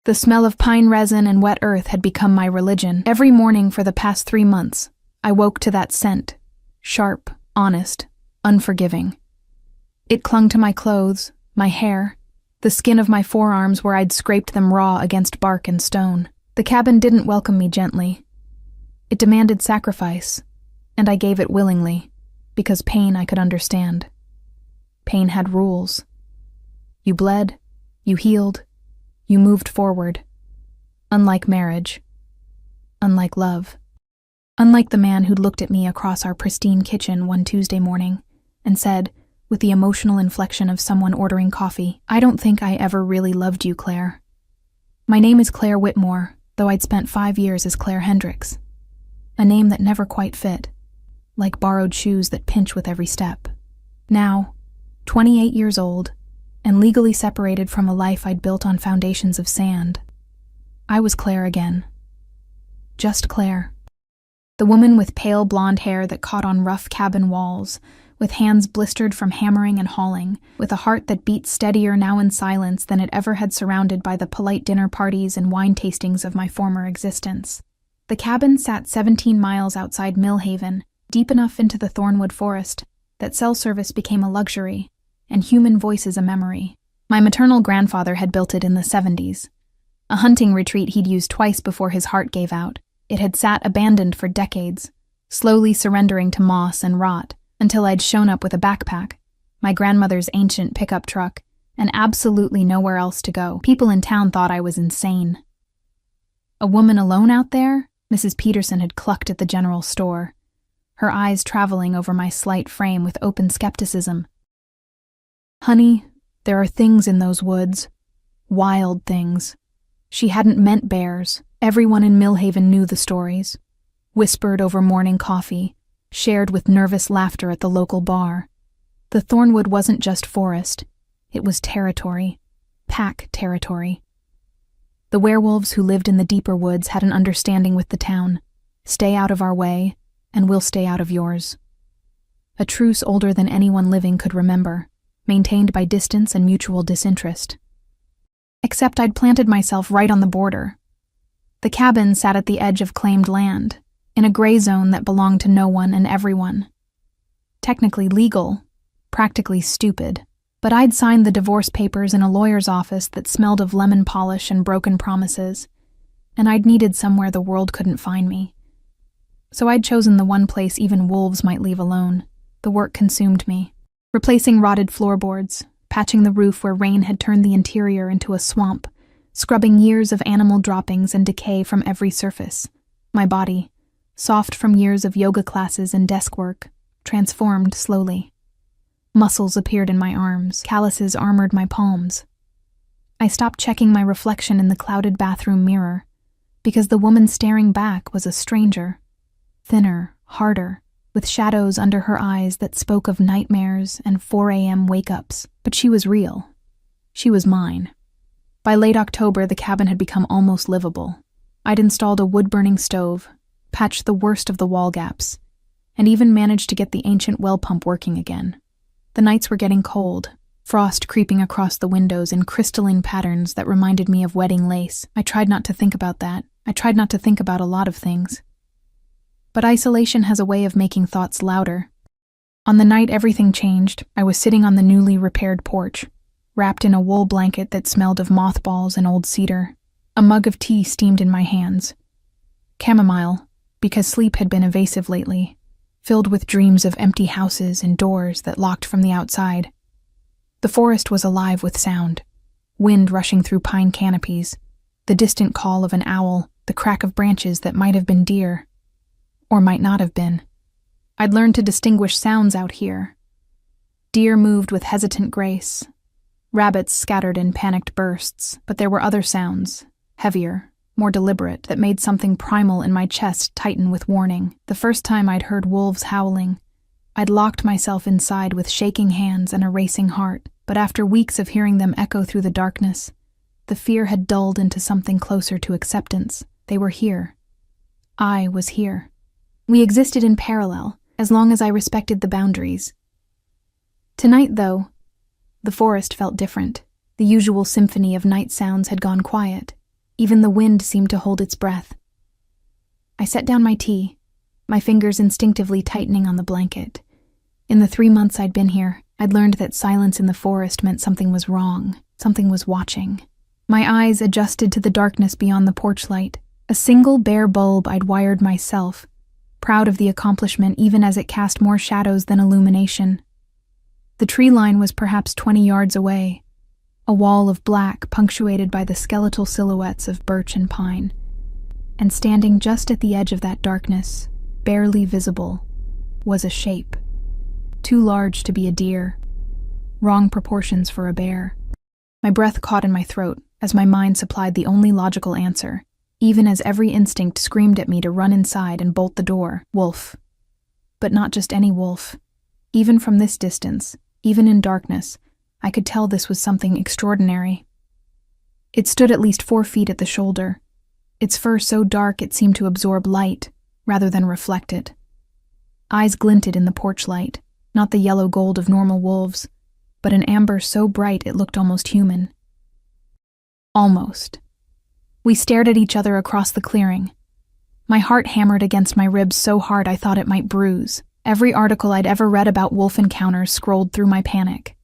The smell of pine resin and wet earth had become my religion. Every morning for the past 3 months, I woke to that scent, sharp, honest, unforgiving. It clung to my clothes, my hair, the skin of my forearms where I'd scraped them raw against bark and stone. The cabin didn't welcome me gently. It demanded sacrifice, and I gave it willingly, because pain I could understand. Pain had rules. You bled, you healed, you moved forward. Unlike marriage. Unlike love. Unlike the man who'd looked at me across our pristine kitchen one Tuesday morning and said, with the emotional inflection of someone ordering coffee, "I don't think I ever really loved you, Claire." My name is Claire Whitmore, though I'd spent 5 years as Claire Hendricks. A name that never quite fit, like borrowed shoes that pinch with every step. Now, 28 years old, and legally separated from a life I'd built on foundations of sand, I was Claire again. Just Claire. The woman with pale blonde hair that caught on rough cabin walls, with hands blistered from hammering and hauling, with a heart that beat steadier now in silence than it ever had surrounded by the polite dinner parties and wine tastings of my former existence. The cabin sat 17 miles outside Millhaven, deep enough into the Thornwood forest that cell service became a luxury, and human voices a memory. My maternal grandfather had built it in the 70s. A hunting retreat he'd used twice before his heart gave out. It had sat abandoned for decades, slowly surrendering to moss and rot, until I'd shown up with a backpack, my grandmother's ancient pickup truck, and absolutely nowhere else to go. People in town thought I was insane. A woman alone out there? Mrs. Peterson had clucked at the general store, her eyes traveling over my slight frame with open skepticism. "Honey, there are things in those woods. Wild things." She hadn't meant bears. Everyone in Millhaven knew the stories. Whispered over morning coffee, shared with nervous laughter at the local bar. The Thornwood wasn't just forest. It was territory. Pack territory. The werewolves who lived in the deeper woods had an understanding with the town. Stay out of our way, and we'll stay out of yours. A truce older than anyone living could remember, maintained by distance and mutual disinterest. Except I'd planted myself right on the border. The cabin sat at the edge of claimed land, in a gray zone that belonged to no one and everyone. Technically legal, practically stupid, but I'd signed the divorce papers in a lawyer's office that smelled of lemon polish and broken promises, and I'd needed somewhere the world couldn't find me. So I'd chosen the one place even wolves might leave alone. The work consumed me. Replacing rotted floorboards, patching the roof where rain had turned the interior into a swamp, scrubbing years of animal droppings and decay from every surface. My body, soft from years of yoga classes and desk work, transformed slowly. Muscles appeared in my arms, calluses armored my palms. I stopped checking my reflection in the clouded bathroom mirror, because the woman staring back was a stranger. Thinner, harder, with shadows under her eyes that spoke of nightmares and 4 a.m. wake-ups. But she was real. She was mine. By late October, the cabin had become almost livable. I'd installed a wood-burning stove, patched the worst of the wall gaps, and even managed to get the ancient well pump working again. The nights were getting cold, frost creeping across the windows in crystalline patterns that reminded me of wedding lace. I tried not to think about that. I tried not to think about a lot of things. But isolation has a way of making thoughts louder. On the night everything changed, I was sitting on the newly repaired porch, wrapped in a wool blanket that smelled of mothballs and old cedar. A mug of tea steamed in my hands. Chamomile, because sleep had been evasive lately, filled with dreams of empty houses and doors that locked from the outside. The forest was alive with sound, wind rushing through pine canopies, the distant call of an owl, the crack of branches that might have been deer, or might not have been. I'd learned to distinguish sounds out here. Deer moved with hesitant grace. Rabbits scattered in panicked bursts, but there were other sounds, heavier, more deliberate, that made something primal in my chest tighten with warning. The first time I'd heard wolves howling, I'd locked myself inside with shaking hands and a racing heart, but after weeks of hearing them echo through the darkness, the fear had dulled into something closer to acceptance. They were here. I was here. We existed in parallel, as long as I respected the boundaries. Tonight, though, the forest felt different. The usual symphony of night sounds had gone quiet. Even the wind seemed to hold its breath. I set down my tea, my fingers instinctively tightening on the blanket. In the 3 months I'd been here, I'd learned that silence in the forest meant something was wrong, something was watching. My eyes adjusted to the darkness beyond the porch light, a single bare bulb I'd wired myself, proud of the accomplishment even as it cast more shadows than illumination. The tree line was perhaps 20 yards away, a wall of black punctuated by the skeletal silhouettes of birch and pine. And standing just at the edge of that darkness, barely visible, was a shape. Too large to be a deer, wrong proportions for a bear. My breath caught in my throat as my mind supplied the only logical answer, even as every instinct screamed at me to run inside and bolt the door. Wolf. But not just any wolf. Even from this distance, even in darkness, I could tell this was something extraordinary. It stood at least 4 feet at the shoulder, its fur so dark it seemed to absorb light rather than reflect it. Eyes glinted in the porch light, not the yellow gold of normal wolves, but an amber so bright it looked almost human. Almost. We stared at each other across the clearing. My heart hammered against my ribs so hard I thought it might bruise. Every article I'd ever read about wolf encounters scrolled through my panic.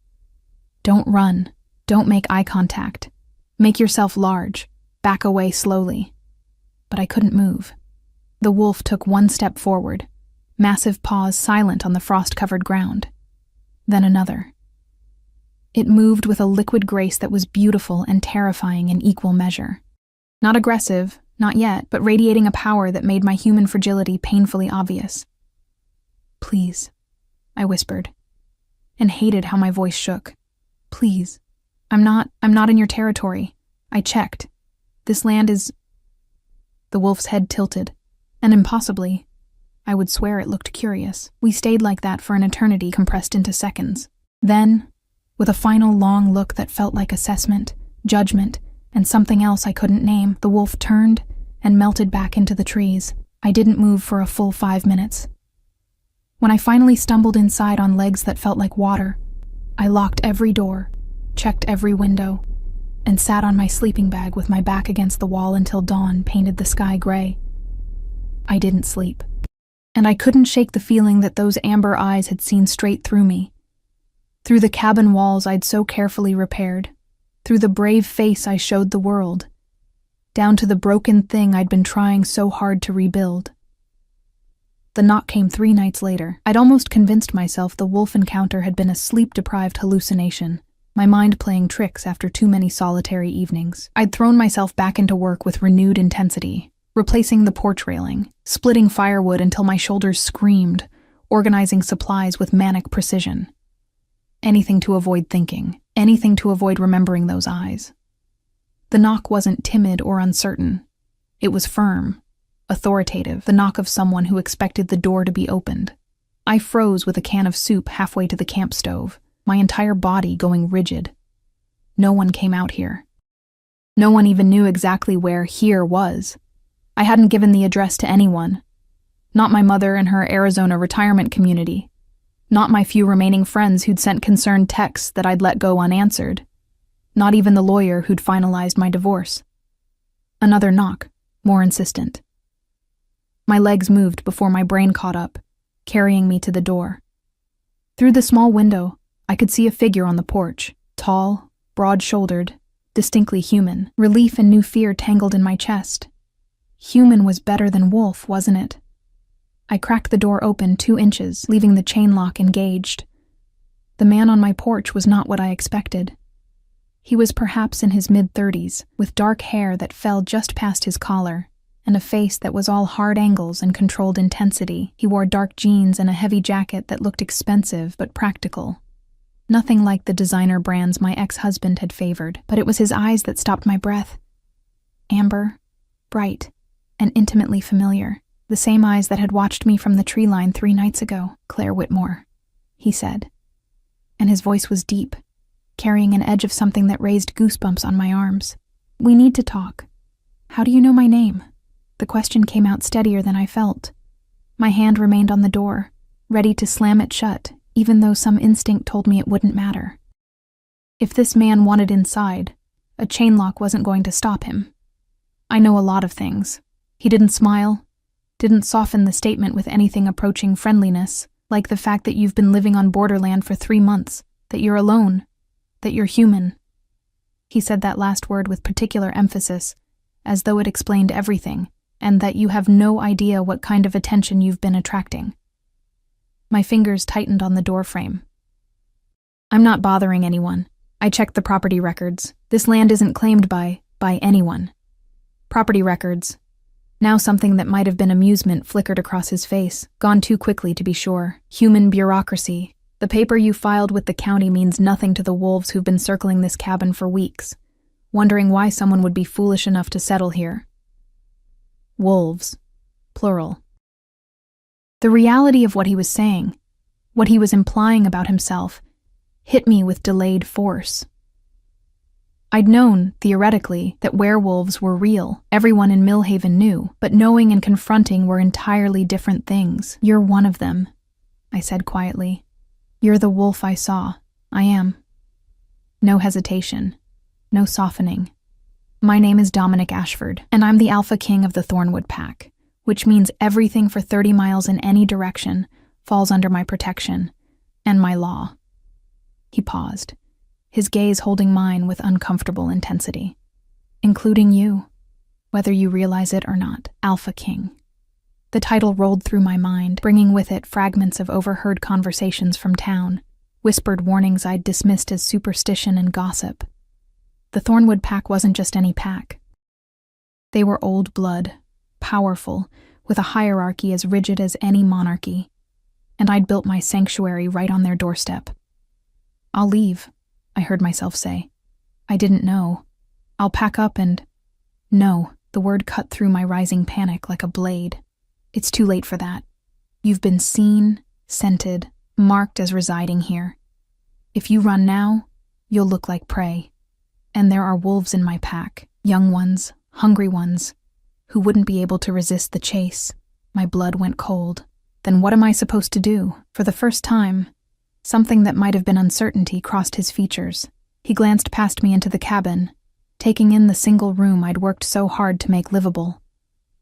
Don't run. Don't make eye contact. Make yourself large. Back away slowly. But I couldn't move. The wolf took 1 step forward, massive paws silent on the frost-covered ground. Then another. It moved with a liquid grace that was beautiful and terrifying in equal measure. Not aggressive, not yet, but radiating a power that made my human fragility painfully obvious. "Please," I whispered, and hated how my voice shook. "Please. I'm not in your territory. I checked. This land is—" The wolf's head tilted, and impossibly, I would swear it looked curious. We stayed like that for an eternity compressed into seconds. Then, with a final long look that felt like assessment, judgment, and something else I couldn't name, the wolf turned and melted back into the trees. I didn't move for a full 5 minutes. When I finally stumbled inside on legs that felt like water, I locked every door, checked every window, and sat on my sleeping bag with my back against the wall until dawn painted the sky gray. I didn't sleep, and I couldn't shake the feeling that those amber eyes had seen straight through me. Through the cabin walls I'd so carefully repaired, through the brave face I showed the world, down to the broken thing I'd been trying so hard to rebuild. The knock came 3 nights later. I'd almost convinced myself the wolf encounter had been a sleep-deprived hallucination, my mind playing tricks after too many solitary evenings. I'd thrown myself back into work with renewed intensity, replacing the porch railing, splitting firewood until my shoulders screamed, organizing supplies with manic precision. Anything to avoid thinking, anything to avoid remembering those eyes. The knock wasn't timid or uncertain. It was firm, authoritative, the knock of someone who expected the door to be opened. I froze with a can of soup halfway to the camp stove, my entire body going rigid. No one came out here. No one even knew exactly where here was. I hadn't given the address to anyone. Not my mother and her Arizona retirement community. Not my few remaining friends who'd sent concerned texts that I'd let go unanswered. Not even the lawyer who'd finalized my divorce. Another knock, more insistent. My legs moved before my brain caught up, carrying me to the door. Through the small window, I could see a figure on the porch, tall, broad-shouldered, distinctly human. Relief and new fear tangled in my chest. Human was better than wolf, wasn't it? I cracked the door open 2 inches, leaving the chain lock engaged. The man on my porch was not what I expected. He was perhaps in his mid-30s, with dark hair that fell just past his collar, and a face that was all hard angles and controlled intensity. He wore dark jeans and a heavy jacket that looked expensive but practical. Nothing like the designer brands my ex-husband had favored, but it was his eyes that stopped my breath. Amber, bright, and intimately familiar. The same eyes that had watched me from the tree line 3 nights ago. "Claire Whitmore," he said. And his voice was deep, carrying an edge of something that raised goosebumps on my arms. "We need to talk. How do you know my name?" The question came out steadier than I felt. My hand remained on the door, ready to slam it shut, even though some instinct told me it wouldn't matter. If this man wanted inside, a chain lock wasn't going to stop him. I know a lot of things. He didn't smile, didn't soften the statement with anything approaching friendliness, like the fact that you've been living on borderland for 3 months, that you're alone, that you're human. He said that last word with particular emphasis, as though it explained everything, and that you have no idea what kind of attention you've been attracting. My fingers tightened on the doorframe. I'm not bothering anyone. I checked the property records. This land isn't claimed by anyone. Property records. Now something that might have been amusement flickered across his face, gone too quickly to be sure. Human bureaucracy. The paper you filed with the county means nothing to the wolves who've been circling this cabin for weeks, wondering why someone would be foolish enough to settle here. Wolves. Plural. The reality of what he was saying, what he was implying about himself, hit me with delayed force. I'd known, theoretically, that werewolves were real. Everyone in Millhaven knew, but knowing and confronting were entirely different things. You're one of them, I said quietly. You're the wolf I saw. I am. No hesitation. No softening. My name is Dominic Ashford, and I'm the Alpha King of the Thornwood Pack, which means everything for 30 miles in any direction falls under my protection and my law. He paused, his gaze holding mine with uncomfortable intensity. Including you, whether you realize it or not. Alpha King. The title rolled through my mind, bringing with it fragments of overheard conversations from town, whispered warnings I'd dismissed as superstition and gossip. The Thornwood Pack wasn't just any pack. They were old blood, powerful, with a hierarchy as rigid as any monarchy, and I'd built my sanctuary right on their doorstep. I'll leave, I heard myself say. I didn't know. I'll pack up and... No, the word cut through my rising panic like a blade. It's too late for that. You've been seen, scented, marked as residing here. If you run now, you'll look like prey. And there are wolves in my pack, young ones, hungry ones, who wouldn't be able to resist the chase. My blood went cold. Then what am I supposed to do? For the first time, something that might have been uncertainty crossed his features. He glanced past me into the cabin, taking in the single room I'd worked so hard to make livable.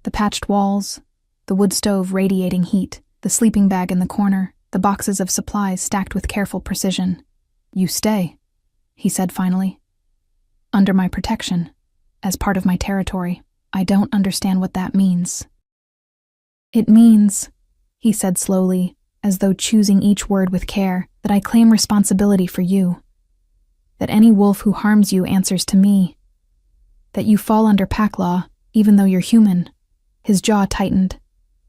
The patched walls, the wood stove radiating heat, the sleeping bag in the corner, the boxes of supplies stacked with careful precision. You stay, he said finally. Under my protection, as part of my territory. I don't understand what that means. It means, he said slowly, as though choosing each word with care, that I claim responsibility for you. That any wolf who harms you answers to me. That you fall under pack law, even though you're human. His jaw tightened.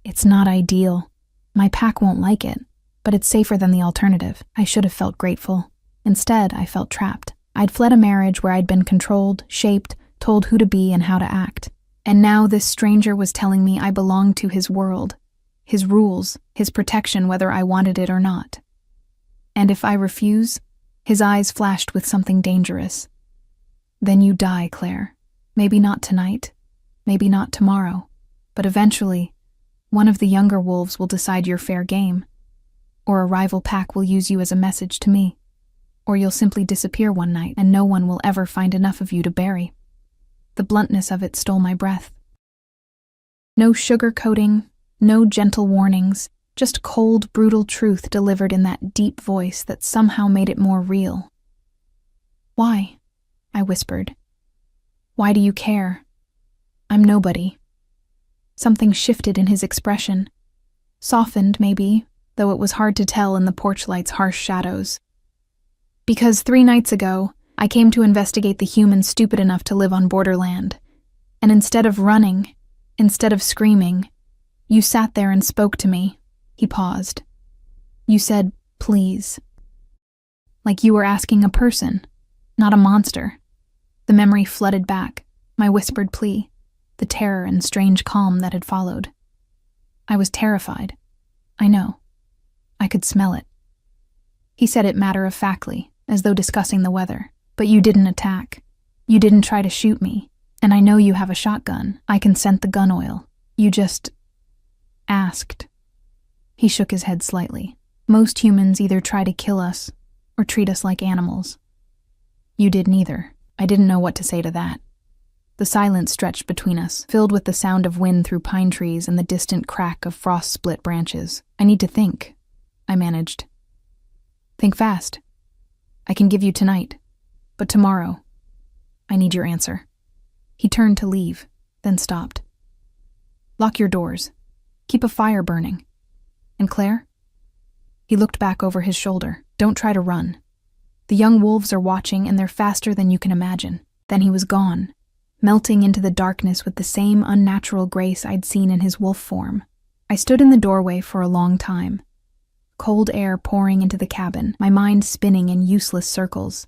It's not ideal. My pack won't like it, but it's safer than the alternative. I should have felt grateful. Instead, I felt trapped. I'd fled a marriage where I'd been controlled, shaped, told who to be and how to act. And now this stranger was telling me I belonged to his world, his rules, his protection whether I wanted it or not. And if I refuse, his eyes flashed with something dangerous. Then you die, Claire. Maybe not tonight, maybe not tomorrow, but eventually, one of the younger wolves will decide you're fair game, or a rival pack will use you as a message to me, or you'll simply disappear one night and no one will ever find enough of you to bury. The bluntness of it stole my breath. No sugar-coating, no gentle warnings, just cold, brutal truth delivered in that deep voice that somehow made it more real. Why? I whispered. Why do you care? I'm nobody. Something shifted in his expression. Softened, maybe, though it was hard to tell in the porch light's harsh shadows. Because 3 nights ago, I came to investigate the humans stupid enough to live on borderland. And instead of running, instead of screaming, you sat there and spoke to me. He paused. You said, please. Like you were asking a person, not a monster. The memory flooded back, my whispered plea, the terror and strange calm that had followed. I was terrified. I know. I could smell it. He said it matter-of-factly, as though discussing the weather. But you didn't attack. You didn't try to shoot me. And I know you have a shotgun. I can scent the gun oil. You just... asked. He shook his head slightly. Most humans either try to kill us or treat us like animals. You did neither. I didn't know what to say to that. The silence stretched between us, filled with the sound of wind through pine trees and the distant crack of frost-split branches. I need to think, I managed. Think fast. I can give you tonight, but tomorrow, I need your answer. He turned to leave, then stopped. Lock your doors. Keep a fire burning. And Claire? He looked back over his shoulder. Don't try to run. The young wolves are watching and they're faster than you can imagine. Then he was gone, melting into the darkness with the same unnatural grace I'd seen in his wolf form. I stood in the doorway for a long time, cold air pouring into the cabin, my mind spinning in useless circles.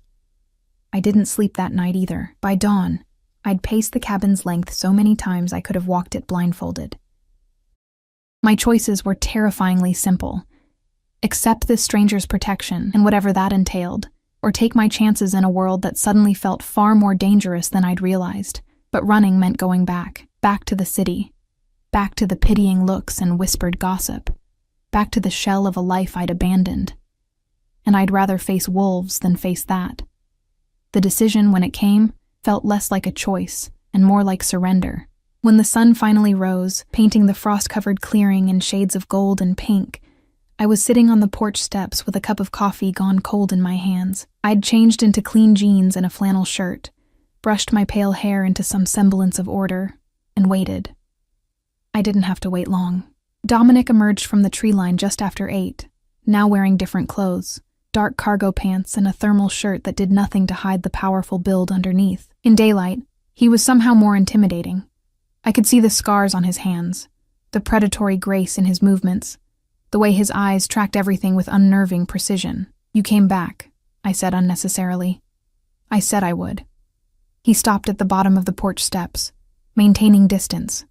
I didn't sleep that night either. By dawn, I'd paced the cabin's length so many times I could have walked it blindfolded. My choices were terrifyingly simple. Accept this stranger's protection and whatever that entailed, or take my chances in a world that suddenly felt far more dangerous than I'd realized. But running meant going back to the city, back to the pitying looks and whispered gossip, back to the shell of a life I'd abandoned. And I'd rather face wolves than face that. The decision, when it came, felt less like a choice and more like surrender. When the sun finally rose, painting the frost-covered clearing in shades of gold and pink, I was sitting on the porch steps with a cup of coffee gone cold in my hands. I'd changed into clean jeans and a flannel shirt, brushed my pale hair into some semblance of order, and waited. I didn't have to wait long. Dominic emerged from the tree line just after 8, now wearing different clothes, dark cargo pants and a thermal shirt that did nothing to hide the powerful build underneath. In daylight, he was somehow more intimidating. I could see the scars on his hands, the predatory grace in his movements, the way his eyes tracked everything with unnerving precision. You came back, I said unnecessarily. I said I would. He stopped at the bottom of the porch steps, maintaining distance.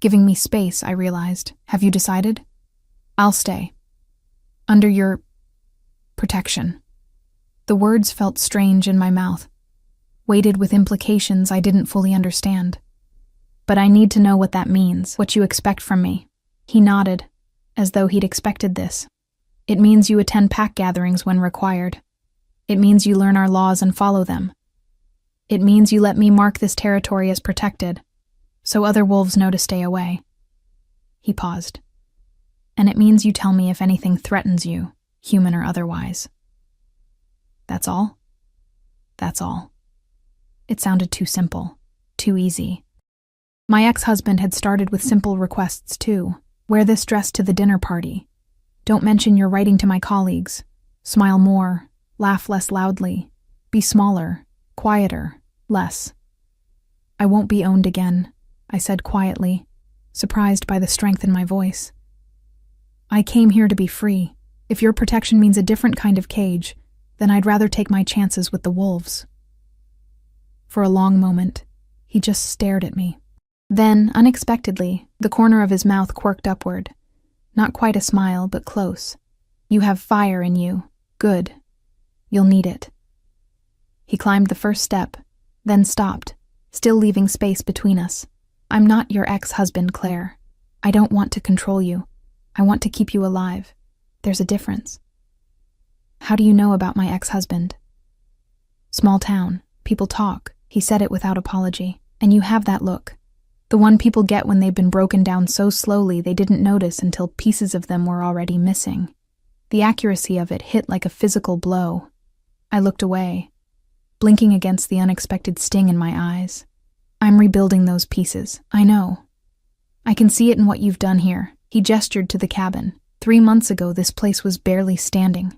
Giving me space, I realized. Have you decided? I'll stay. Under your protection. The words felt strange in my mouth, weighted with implications I didn't fully understand. But I need to know what that means, what you expect from me. He nodded, as though he'd expected this. It means you attend pack gatherings when required. It means you learn our laws and follow them. It means you let me mark this territory as protected, so other wolves know to stay away. He paused. And it means you tell me if anything threatens you, human or otherwise. That's all? That's all. It sounded too simple, too easy. My ex-husband had started with simple requests too. Wear this dress to the dinner party. Don't mention you're writing to my colleagues. Smile more, laugh less loudly. Be smaller, quieter, less. I won't be owned again, I said quietly, surprised by the strength in my voice. I came here to be free. If your protection means a different kind of cage, then I'd rather take my chances with the wolves. For a long moment, he just stared at me. Then, unexpectedly, the corner of his mouth quirked upward. Not quite a smile, but close. You have fire in you. Good. You'll need it. He climbed the first step, then stopped, still leaving space between us. I'm not your ex-husband, Claire. I don't want to control you. I want to keep you alive. There's a difference. How do you know about my ex-husband? Small town. People talk. He said it without apology. And you have that look. The one people get when they've been broken down so slowly they didn't notice until pieces of them were already missing. The accuracy of it hit like a physical blow. I looked away, blinking against the unexpected sting in my eyes. I'm rebuilding those pieces, I know. I can see it in what you've done here. He gestured to the cabin. 3 months ago, this place was barely standing.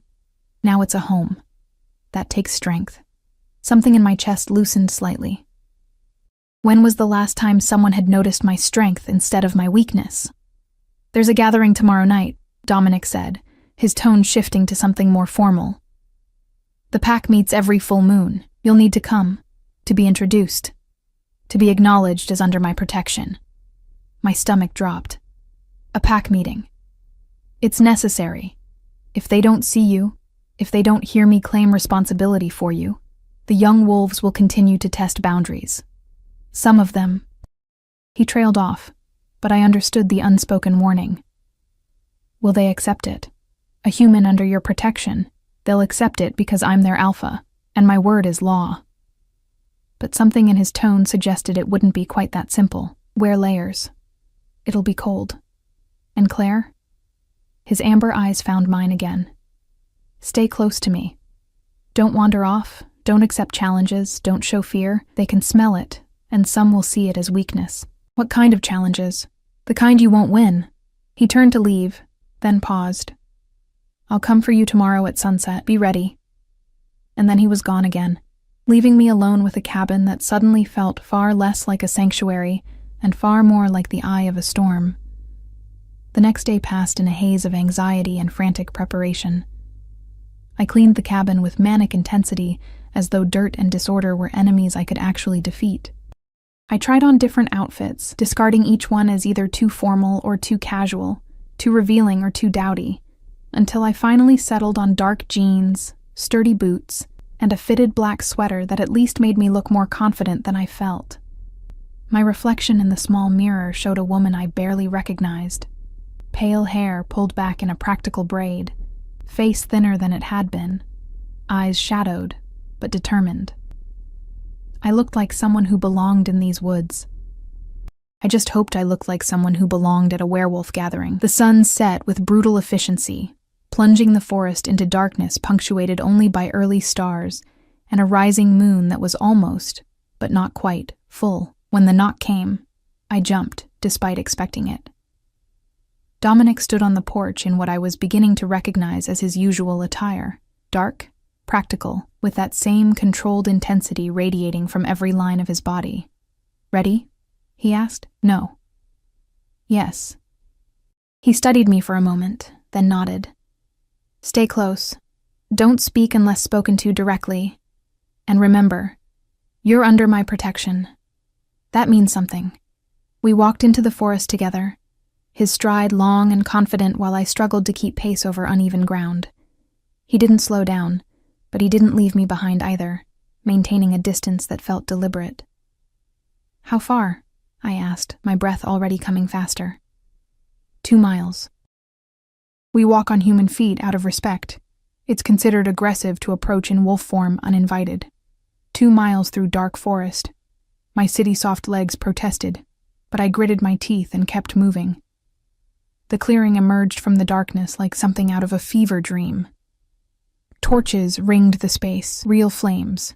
Now it's a home. That takes strength. Something in my chest loosened slightly. When was the last time someone had noticed my strength instead of my weakness? There's a gathering tomorrow night, Dominic said, his tone shifting to something more formal. The pack meets every full moon. You'll need to come, to be introduced, to be acknowledged as under my protection. My stomach dropped. A pack meeting. It's necessary. If they don't see you, if they don't hear me claim responsibility for you, the young wolves will continue to test boundaries. Some of them. He trailed off, but I understood the unspoken warning. Will they accept it? A human under your protection. They'll accept it because I'm their alpha, and my word is law. but something in his tone suggested it wouldn't be quite that simple. Wear layers. It'll be cold. And Claire? His amber eyes found mine again. Stay close to me. Don't wander off, don't accept challenges, don't show fear. They can smell it, and some will see it as weakness. What kind of challenges? The kind you won't win. He turned to leave, then paused. I'll come for you tomorrow at sunset. Be ready. And then he was gone again, leaving me alone with a cabin that suddenly felt far less like a sanctuary and far more like the eye of a storm. The next day passed in a haze of anxiety and frantic preparation. I cleaned the cabin with manic intensity, as though dirt and disorder were enemies I could actually defeat. I tried on different outfits, discarding each one as either too formal or too casual, too revealing or too dowdy, until I finally settled on dark jeans, sturdy boots, and a fitted black sweater that at least made me look more confident than I felt. My reflection in the small mirror showed a woman I barely recognized. Pale hair pulled back in a practical braid, face thinner than it had been, eyes shadowed, but determined. I looked like someone who belonged in these woods. I just hoped I looked like someone who belonged at a werewolf gathering. The sun set with brutal efficiency, plunging the forest into darkness punctuated only by early stars and a rising moon that was almost, but not quite, full. When the knock came, I jumped, despite expecting it. Dominic stood on the porch in what I was beginning to recognize as his usual attire, dark, practical, with that same controlled intensity radiating from every line of his body. Ready? He asked. No. Yes. He studied me for a moment, then nodded. Stay close. Don't speak unless spoken to directly. And remember, you're under my protection. That means something. We walked into the forest together, his stride long and confident while I struggled to keep pace over uneven ground. He didn't slow down, but he didn't leave me behind either, maintaining a distance that felt deliberate. How far? I asked, my breath already coming faster. 2 miles. We walk on human feet out of respect. It's considered aggressive to approach in wolf form uninvited. 2 miles through dark forest. My city-soft legs protested, but I gritted my teeth and kept moving. The clearing emerged from the darkness like something out of a fever dream. Torches ringed the space, real flames,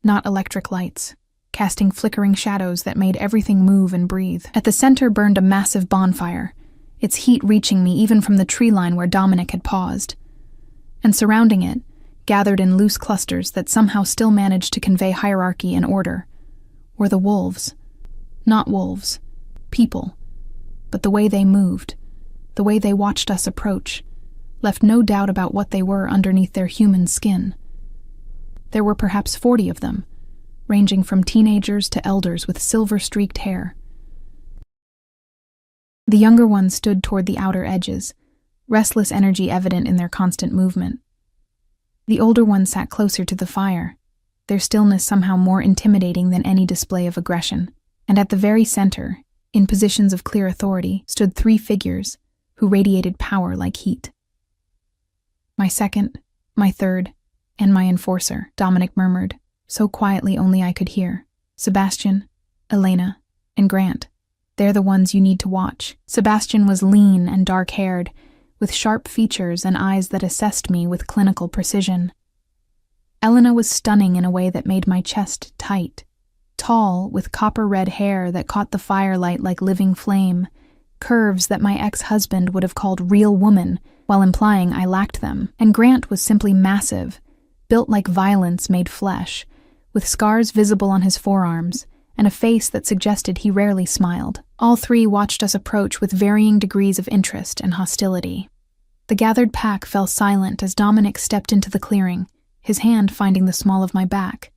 not electric lights, casting flickering shadows that made everything move and breathe. At the center burned a massive bonfire, its heat reaching me even from the tree line where Dominic had paused. And surrounding it, gathered in loose clusters that somehow still managed to convey hierarchy and order, were the wolves. Not wolves, people. But the way they moved, the way they watched us approach, left no doubt about what they were underneath their human skin. There were perhaps 40 of them, ranging from teenagers to elders with silver-streaked hair. The younger ones stood toward the outer edges, restless energy evident in their constant movement. The older ones sat closer to the fire, their stillness somehow more intimidating than any display of aggression. And at the very center, in positions of clear authority, stood 3 figures who radiated power like heat. My second, my third, and my enforcer, Dominic murmured, so quietly only I could hear. Sebastian, Elena, and Grant. They're the ones you need to watch. Sebastian was lean and dark-haired, with sharp features and eyes that assessed me with clinical precision. Elena was stunning in a way that made my chest tight. Tall, with copper-red hair that caught the firelight like living flame, curves that my ex-husband would have called real woman, while implying I lacked them. And Grant was simply massive, built like violence made flesh, with scars visible on his forearms, and a face that suggested he rarely smiled. All 3 watched us approach with varying degrees of interest and hostility. The gathered pack fell silent as Dominic stepped into the clearing, his hand finding the small of my back.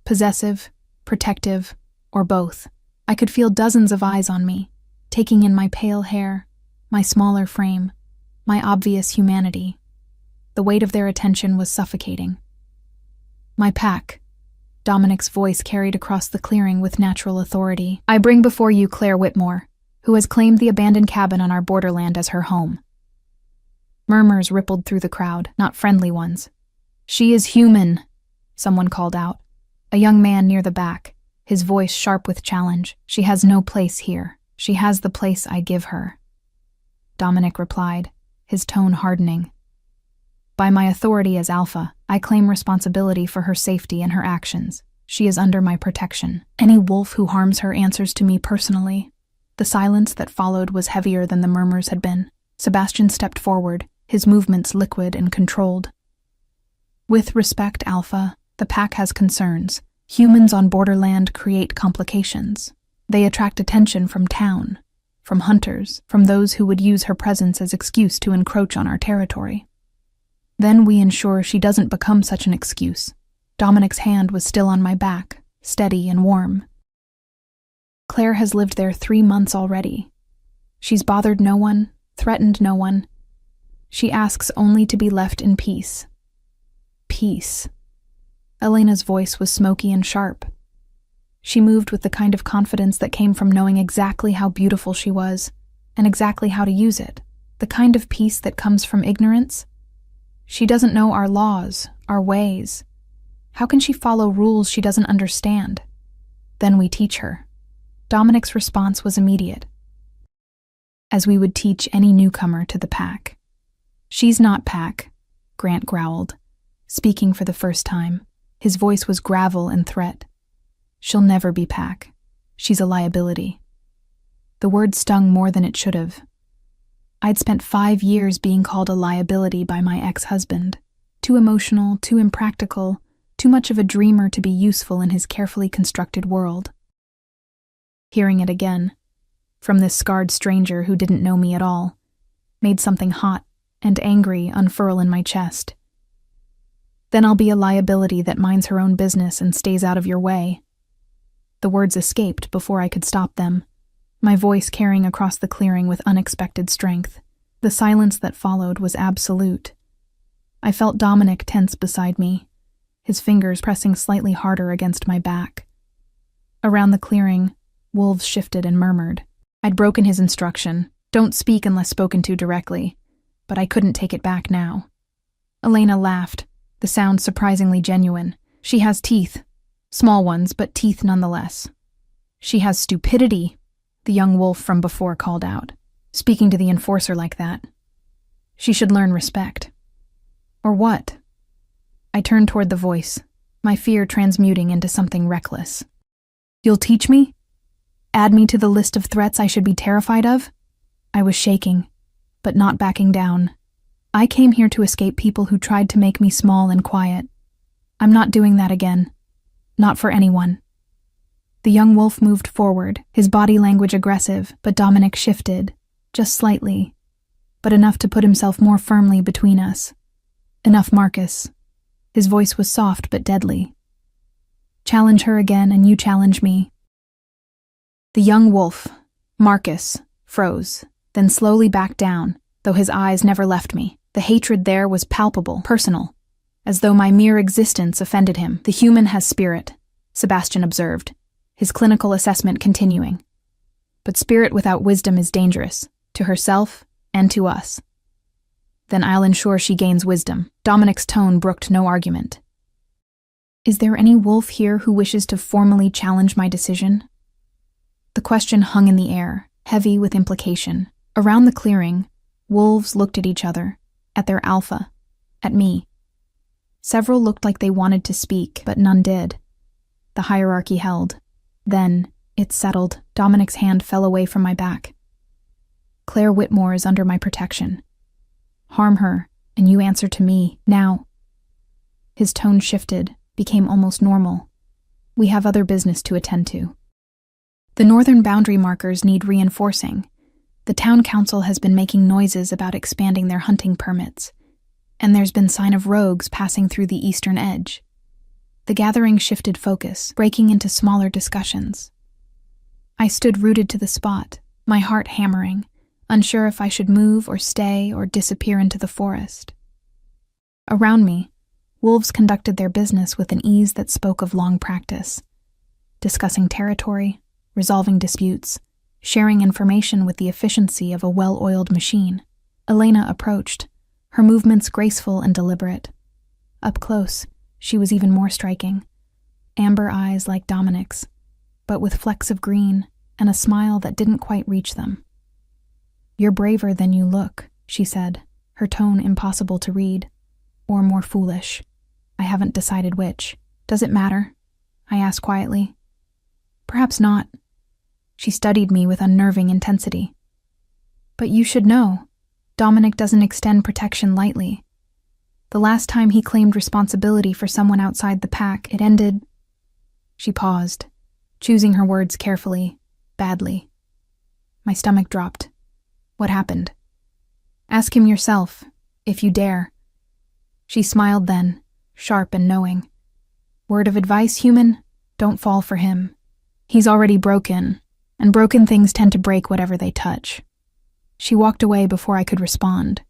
Possessive, protective, or both. I could feel dozens of eyes on me, taking in my pale hair, my smaller frame, my obvious humanity. The weight of their attention was suffocating. My pack. Dominic's voice carried across the clearing with natural authority. I bring before you Claire Whitmore, who has claimed the abandoned cabin on our borderland as her home. Murmurs rippled through the crowd, not friendly ones. She is human, someone called out, a young man near the back, his voice sharp with challenge. "She has no place here. She has the place I give her." Dominic replied, his tone hardening. "By my authority as Alpha, I claim responsibility for her safety and her actions. She is under my protection. Any wolf who harms her answers to me personally." The silence that followed was heavier than the murmurs had been. Sebastian stepped forward, his movements liquid and controlled. "With respect, Alpha, the pack has concerns. Humans on borderland create complications. They attract attention from town, from hunters, from those who would use her presence as excuse to encroach on our territory. Then we ensure she doesn't become such an excuse." Dominic's hand was still on my back, steady and warm. "Claire has lived there 3 months already. She's bothered no one, threatened no one. She asks only to be left in peace." Peace. Elena's voice was smoky and sharp. She moved with the kind of confidence that came from knowing exactly how beautiful she was, and exactly how to use it, the kind of peace that comes from ignorance. She doesn't know our laws, our ways. How can she follow rules she doesn't understand? Then we teach her. Dominic's response was immediate, as we would teach any newcomer to the pack. "She's not pack," Grant growled, speaking for the first time. His voice was gravel and threat. "She'll never be pack. She's a liability." The word stung more than it should have. I'd spent 5 years being called a liability by my ex-husband. Too emotional, too impractical, too much of a dreamer to be useful in his carefully constructed world. Hearing it again, from this scarred stranger who didn't know me at all, made something hot and angry unfurl in my chest. "Then I'll be a liability that minds her own business and stays out of your way." The words escaped before I could stop them, my voice carrying across the clearing with unexpected strength. The silence that followed was absolute. I felt Dominic tense beside me, his fingers pressing slightly harder against my back. Around the clearing, wolves shifted and murmured. I'd broken his instruction, don't speak unless spoken to directly, but I couldn't take it back now. Elena laughed, the sound surprisingly genuine. "She has teeth. Small ones, but teeth nonetheless." "She has stupidity," the young wolf from before called out, speaking to the enforcer like that. "She should learn respect." "Or what?" I turned toward the voice, my fear transmuting into something reckless. "You'll teach me? Add me to the list of threats I should be terrified of?" I was shaking, but not backing down. I came here to escape people who tried to make me small and quiet. I'm not doing that again. Not for anyone. The young wolf moved forward, his body language aggressive, but Dominic shifted, just slightly, but enough to put himself more firmly between us. "Enough, Marcus." His voice was soft but deadly. "Challenge her again and you challenge me." The young wolf, Marcus, froze, then slowly backed down, though his eyes never left me. The hatred there was palpable, personal, as though my mere existence offended him. "The human has spirit," Sebastian observed, his clinical assessment continuing. "But spirit without wisdom is dangerous, to herself and to us." "Then I'll ensure she gains wisdom." Dominic's tone brooked no argument. "Is there any wolf here who wishes to formally challenge my decision?" The question hung in the air, heavy with implication. Around the clearing, wolves looked at each other, at their alpha, at me. Several looked like they wanted to speak, but none did. The hierarchy held. Then, it settled. Dominic's hand fell away from my back. "Claire Whitmore is under my protection. Harm her, and you answer to me, now." His tone shifted, became almost normal. "We have other business to attend to. The northern boundary markers need reinforcing. The town council has been making noises about expanding their hunting permits, and there's been sign of rogues passing through the eastern edge." The gathering shifted focus, breaking into smaller discussions. I stood rooted to the spot, my heart hammering, unsure if I should move or stay or disappear into the forest. Around me, wolves conducted their business with an ease that spoke of long practice, discussing territory, resolving disputes, sharing information with the efficiency of a well-oiled machine. Elena approached, her movements graceful and deliberate. Up close, she was even more striking. Amber eyes like Dominic's, but with flecks of green and a smile that didn't quite reach them. "You're braver than you look," she said, her tone impossible to read. Or more foolish. I haven't decided which. "Does it matter?" I asked quietly. "Perhaps not." She studied me with unnerving intensity. "But you should know. Dominic doesn't extend protection lightly. The last time he claimed responsibility for someone outside the pack, it ended—" She paused, choosing her words carefully, badly. My stomach dropped. What happened? "Ask him yourself, if you dare." She smiled then, sharp and knowing. "Word of advice, human? Don't fall for him. He's already broken, and broken things tend to break whatever they touch." She walked away before I could respond,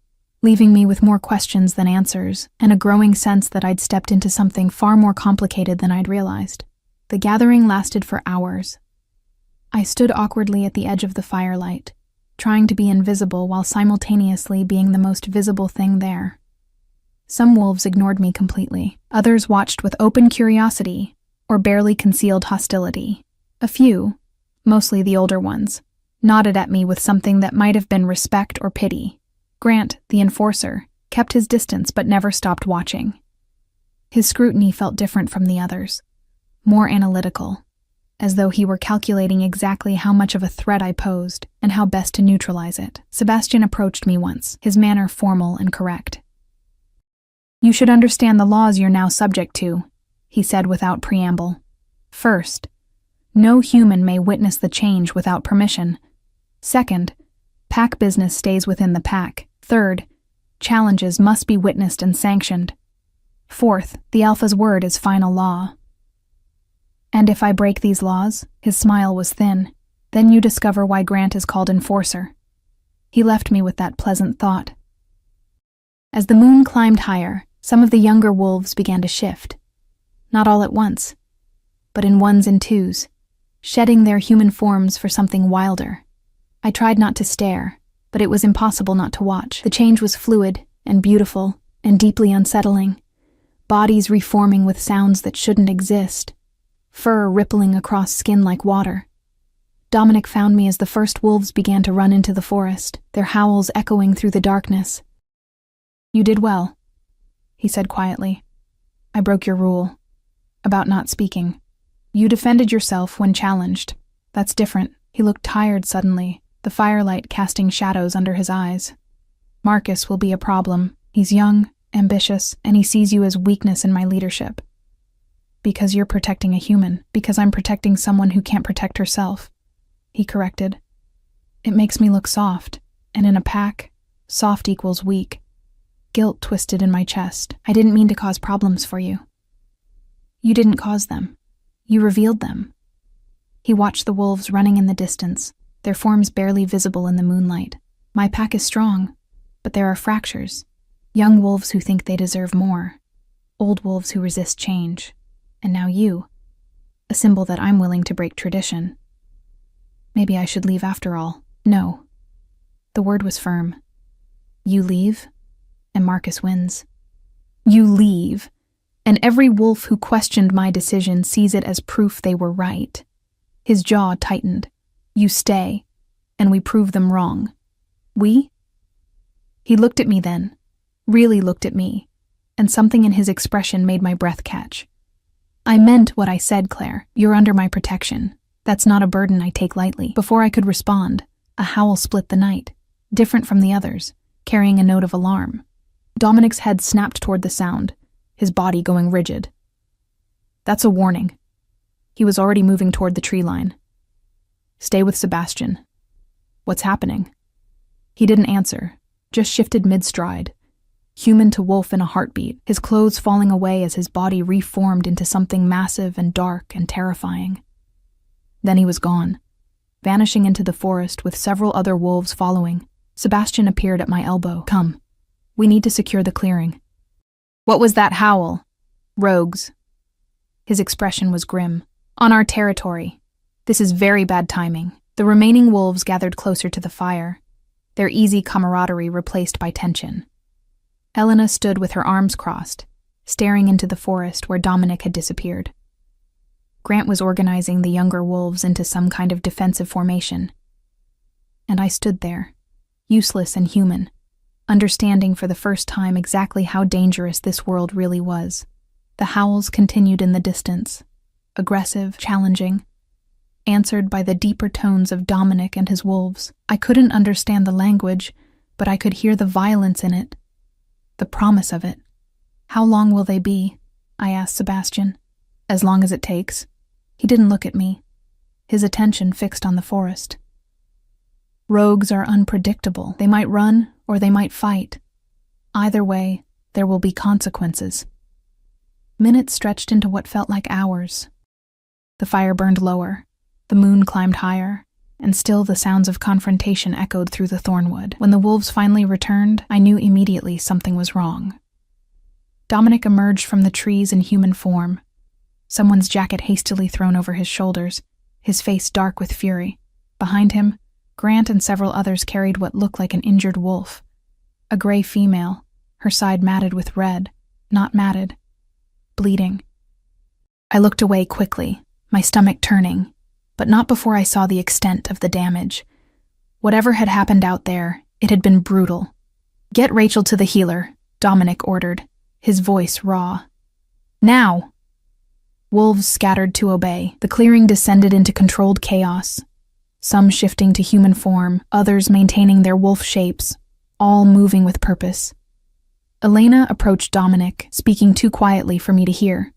leaving me with more questions than answers, and a growing sense that I'd stepped into something far more complicated than I'd realized. The gathering lasted for hours. I stood awkwardly at the edge of the firelight, trying to be invisible while simultaneously being the most visible thing there. Some wolves ignored me completely. Others watched with open curiosity or barely concealed hostility. A few, mostly the older ones, nodded at me with something that might have been respect or pity. Grant, the enforcer, kept his distance but never stopped watching. His scrutiny felt different from the others, more analytical, as though he were calculating exactly how much of a threat I posed and how best to neutralize it. Sebastian approached me once, his manner formal and correct. "You should understand the laws you're now subject to," he said without preamble. "First, no human may witness the change without permission. Second, pack business stays within the pack. Third, challenges must be witnessed and sanctioned. Fourth, the Alpha's word is final law. And if I break these laws," his smile was thin, "then you discover why Grant is called Enforcer." He left me with that pleasant thought. As the moon climbed higher, some of the younger wolves began to shift. Not all at once, but in ones and twos, shedding their human forms for something wilder. I tried not to stare, but it was impossible not to watch. The change was fluid and beautiful and deeply unsettling. Bodies reforming with sounds that shouldn't exist. Fur rippling across skin like water. Dominic found me as the first wolves began to run into the forest, their howls echoing through the darkness. "You did well," he said quietly. "I broke your rule about not speaking. You defended yourself when challenged. That's different." He looked tired suddenly, the firelight casting shadows under his eyes. "Marcus will be a problem. He's young, ambitious, and he sees you as weakness in my leadership. Because you're protecting a human, because I'm protecting someone who can't protect herself," he corrected. "It makes me look soft, and in a pack, soft equals weak." Guilt twisted in my chest. "I didn't mean to cause problems for you." "You didn't cause them. You revealed them." He watched the wolves running in the distance, their forms barely visible in the moonlight. "My pack is strong, but there are fractures. Young wolves who think they deserve more. Old wolves who resist change. And now you. A symbol that I'm willing to break tradition. Maybe I should leave after all." "No." The word was firm. "You leave, and Marcus wins." "You leave, and every wolf who questioned my decision sees it as proof they were right." His jaw tightened. "You stay, and we prove them wrong." "We?" He looked at me then, really looked at me, and something in his expression made my breath catch. "I meant what I said, Claire. You're under my protection. That's not a burden I take lightly." Before I could respond, a howl split the night, different from the others, carrying a note of alarm. Dominic's head snapped toward the sound, his body going rigid. "That's a warning." He was already moving toward the tree line. "Stay with Sebastian." "What's happening?" He didn't answer, just shifted mid-stride, human to wolf in a heartbeat, his clothes falling away as his body reformed into something massive and dark and terrifying. Then he was gone, vanishing into the forest with several other wolves following. Sebastian appeared at my elbow. "Come. We need to secure the clearing." "What was that howl?" "Rogues." His expression was grim. "On our territory. This is very bad timing." The remaining wolves gathered closer to the fire, their easy camaraderie replaced by tension. Elena stood with her arms crossed, staring into the forest where Dominic had disappeared. Grant was organizing the younger wolves into some kind of defensive formation. And I stood there, useless and human, understanding for the first time exactly how dangerous this world really was. The howls continued in the distance, aggressive, challenging, answered by the deeper tones of Dominic and his wolves. I couldn't understand the language, but I could hear the violence in it, the promise of it. "How long will they be?" I asked Sebastian. "As long as it takes." He didn't look at me, his attention fixed on the forest. Rogues are unpredictable. They might run or they might fight. Either way, there will be consequences. Minutes stretched into what felt like hours. The fire burned lower, the moon climbed higher, and still the sounds of confrontation echoed through the thornwood. When the wolves finally returned, I knew immediately something was wrong. Dominic emerged from the trees in human form, someone's jacket hastily thrown over his shoulders, his face dark with fury. Behind him, Grant and several others carried what looked like an injured wolf, a gray female, her side matted with red, not matted, bleeding. I looked away quickly, my stomach turning, but not before I saw the extent of the damage. Whatever had happened out there, it had been brutal. "Get Rachel to the healer," Dominic ordered, his voice raw. "Now!" Wolves scattered to obey. The clearing descended into controlled chaos, some shifting to human form, others maintaining their wolf shapes, all moving with purpose. Elena approached Dominic, speaking too quietly for me to hear.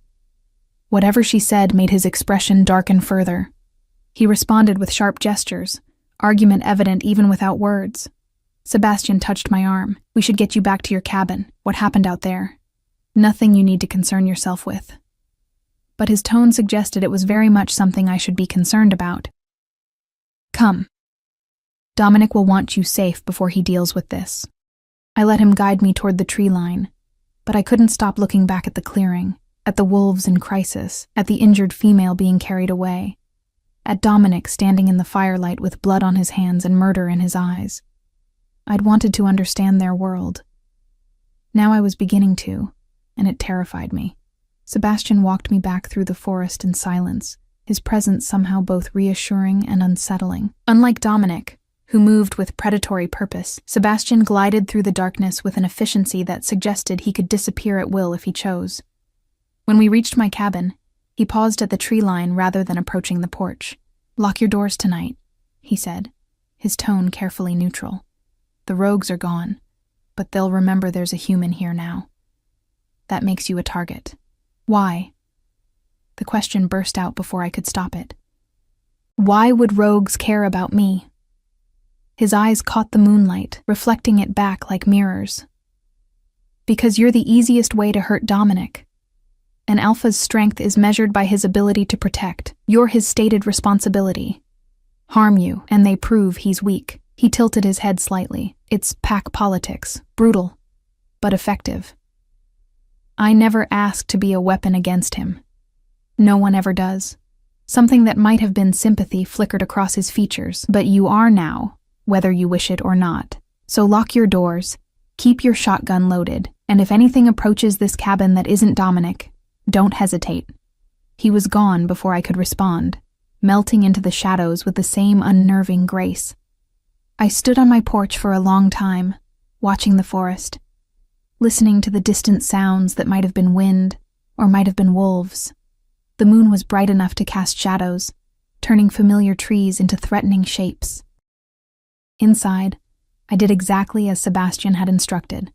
Whatever she said made his expression darken further. He responded with sharp gestures, argument evident even without words. Sebastian touched my arm. "We should get you back to your cabin. What happened out there? Nothing you need to concern yourself with." But his tone suggested it was very much something I should be concerned about. "Come. Dominic will want you safe before he deals with this." I let him guide me toward the tree line, but I couldn't stop looking back at the clearing, at the wolves in crisis, at the injured female being carried away, at Dominic standing in the firelight with blood on his hands and murder in his eyes. I'd wanted to understand their world. Now I was beginning to, and it terrified me. Sebastian walked me back through the forest in silence, his presence somehow both reassuring and unsettling. Unlike Dominic, who moved with predatory purpose, Sebastian glided through the darkness with an efficiency that suggested he could disappear at will if he chose. When we reached my cabin, he paused at the tree line rather than approaching the porch. "Lock your doors tonight," he said, his tone carefully neutral. "The rogues are gone, but they'll remember there's a human here now. That makes you a target." "Why?" The question burst out before I could stop it. "Why would rogues care about me?" His eyes caught the moonlight, reflecting it back like mirrors. "Because you're the easiest way to hurt Dominic. An alpha's strength is measured by his ability to protect. You're his stated responsibility. Harm you, and they prove he's weak." He tilted his head slightly. "It's pack politics, brutal, but effective. I never asked to be a weapon against him. No one ever does." Something that might have been sympathy flickered across his features. "But you are now, whether you wish it or not. So lock your doors, keep your shotgun loaded, and if anything approaches this cabin that isn't Dominic, don't hesitate." He was gone before I could respond, melting into the shadows with the same unnerving grace. I stood on my porch for a long time, watching the forest, listening to the distant sounds that might have been wind or might have been wolves. The moon was bright enough to cast shadows, turning familiar trees into threatening shapes. Inside, I did exactly as Sebastian had instructed.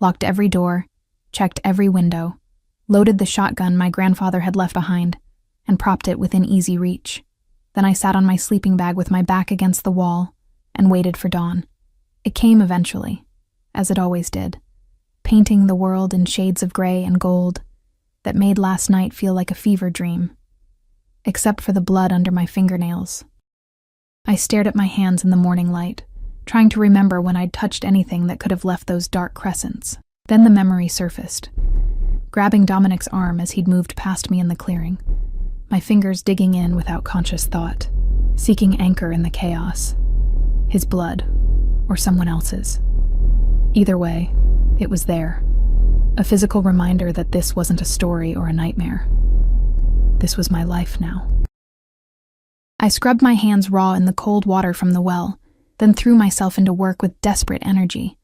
Locked every door, checked every window, loaded the shotgun my grandfather had left behind, and propped it within easy reach. Then I sat on my sleeping bag with my back against the wall and waited for dawn. It came eventually, as it always did, painting the world in shades of gray and gold that made last night feel like a fever dream, except for the blood under my fingernails. I stared at my hands in the morning light, trying to remember when I'd touched anything that could have left those dark crescents. Then the memory surfaced, grabbing Dominic's arm as he'd moved past me in the clearing, my fingers digging in without conscious thought, seeking anchor in the chaos. His blood, or someone else's. Either way, it was there, a physical reminder that this wasn't a story or a nightmare. This was my life now. I scrubbed my hands raw in the cold water from the well, then threw myself into work with desperate energy.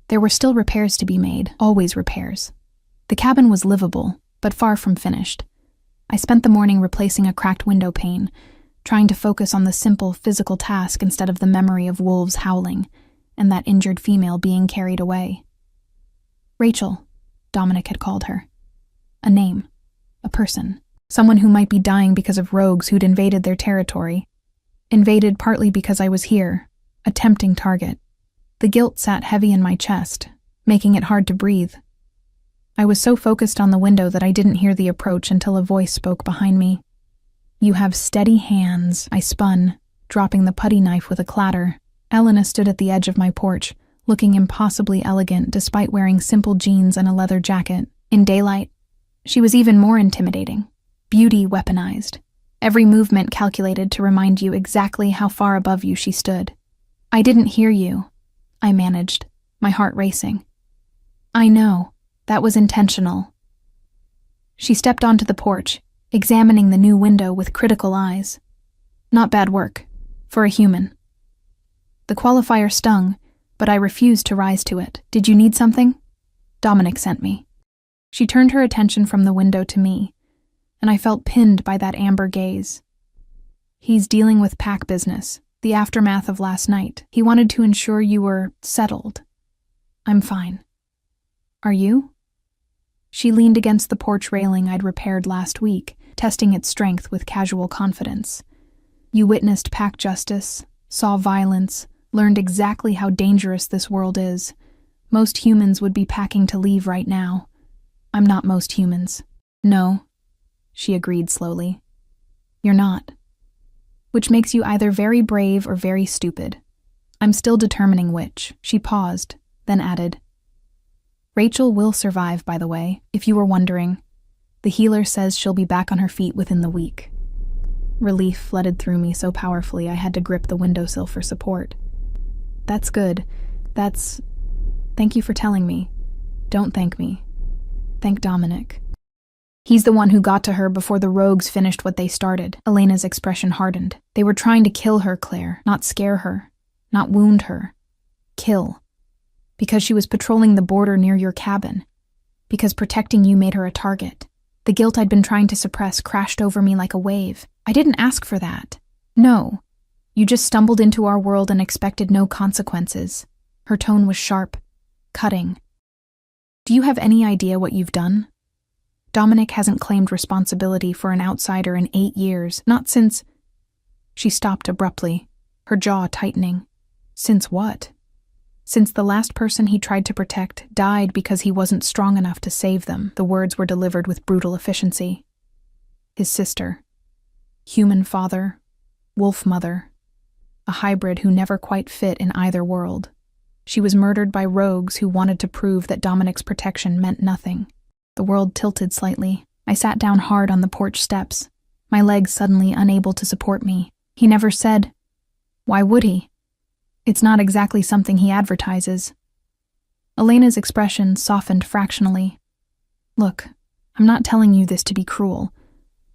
There were still repairs to be made, always repairs. The cabin was livable, but far from finished. I spent the morning replacing a cracked window pane, trying to focus on the simple physical task instead of the memory of wolves howling and that injured female being carried away. Rachel, Dominic had called her. A name, a person, someone who might be dying because of rogues who'd invaded their territory. Invaded partly because I was here, a tempting target. The guilt sat heavy in my chest, making it hard to breathe. I was so focused on the window that I didn't hear the approach until a voice spoke behind me. "You have steady hands," I spun, dropping the putty knife with a clatter. Elena stood at the edge of my porch, looking impossibly elegant despite wearing simple jeans and a leather jacket. In daylight, she was even more intimidating. Beauty weaponized. Every movement calculated to remind you exactly how far above you she stood. "I didn't hear you," I managed, my heart racing. "I know. That was intentional." She stepped onto the porch, examining the new window with critical eyes. Not bad work, for a human. The qualifier stung, but I refused to rise to it. "Did you need something?" Dominic sent me. She turned her attention from the window to me, and I felt pinned by that amber gaze. "He's dealing with pack business, the aftermath of last night. He wanted to ensure you were settled." "I'm fine." "Are you?" She leaned against the porch railing I'd repaired last week, testing its strength with casual confidence. "You witnessed pack justice, saw violence, learned exactly how dangerous this world is. Most humans would be packing to leave right now. I'm not most humans." "No," she agreed slowly. "You're not. Which makes you either very brave or very stupid. I'm still determining which." She paused, then added, "Rachel will survive, by the way, if you were wondering. The healer says she'll be back on her feet within the week." Relief flooded through me so powerfully I had to grip the windowsill for support. "That's good. Thank you for telling me. Don't thank me. Thank Dominic. He's the one who got to her before the rogues finished what they started." Elena's expression hardened. "They were trying to kill her, Claire, not scare her, not wound her. Kill. Because she was patrolling the border near your cabin. Because protecting you made her a target. The guilt I'd been trying to suppress crashed over me like a wave. I didn't ask for that. No. You just stumbled into our world and expected no consequences." Her tone was sharp, cutting. "Do you have any idea what you've done? Dominic hasn't claimed responsibility for an outsider in 8 years, not since—" She stopped abruptly, her jaw tightening. "Since what?" "Since the last person he tried to protect died because he wasn't strong enough to save them." The words were delivered with brutal efficiency. His sister. Human father, wolf mother. A hybrid who never quite fit in either world. She was murdered by rogues who wanted to prove that Dominic's protection meant nothing. The world tilted slightly. I sat down hard on the porch steps, my legs suddenly unable to support me. He never said. Why would he? It's not exactly something he advertises. Elena's expression softened fractionally. "Look, I'm not telling you this to be cruel.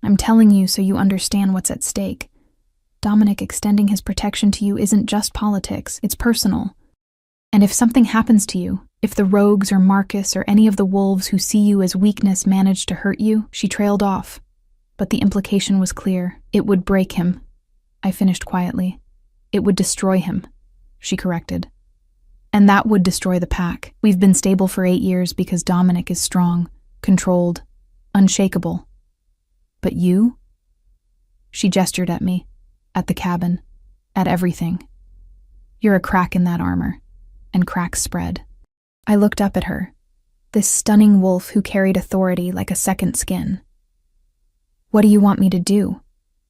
I'm telling you so you understand what's at stake. Dominic extending his protection to you isn't just politics, it's personal. And if something happens to you, if the rogues or Marcus or any of the wolves who see you as weakness manage to hurt you," she trailed off. But the implication was clear. "It would break him," I finished quietly. "It would destroy him," she corrected. "And that would destroy the pack. We've been stable for 8 years because Dominic is strong, controlled, unshakable. But you?" She gestured at me, at the cabin, at everything. "You're a crack in that armor." And cracks spread. I looked up at her, this stunning wolf who carried authority like a second skin. "What do you want me to do?"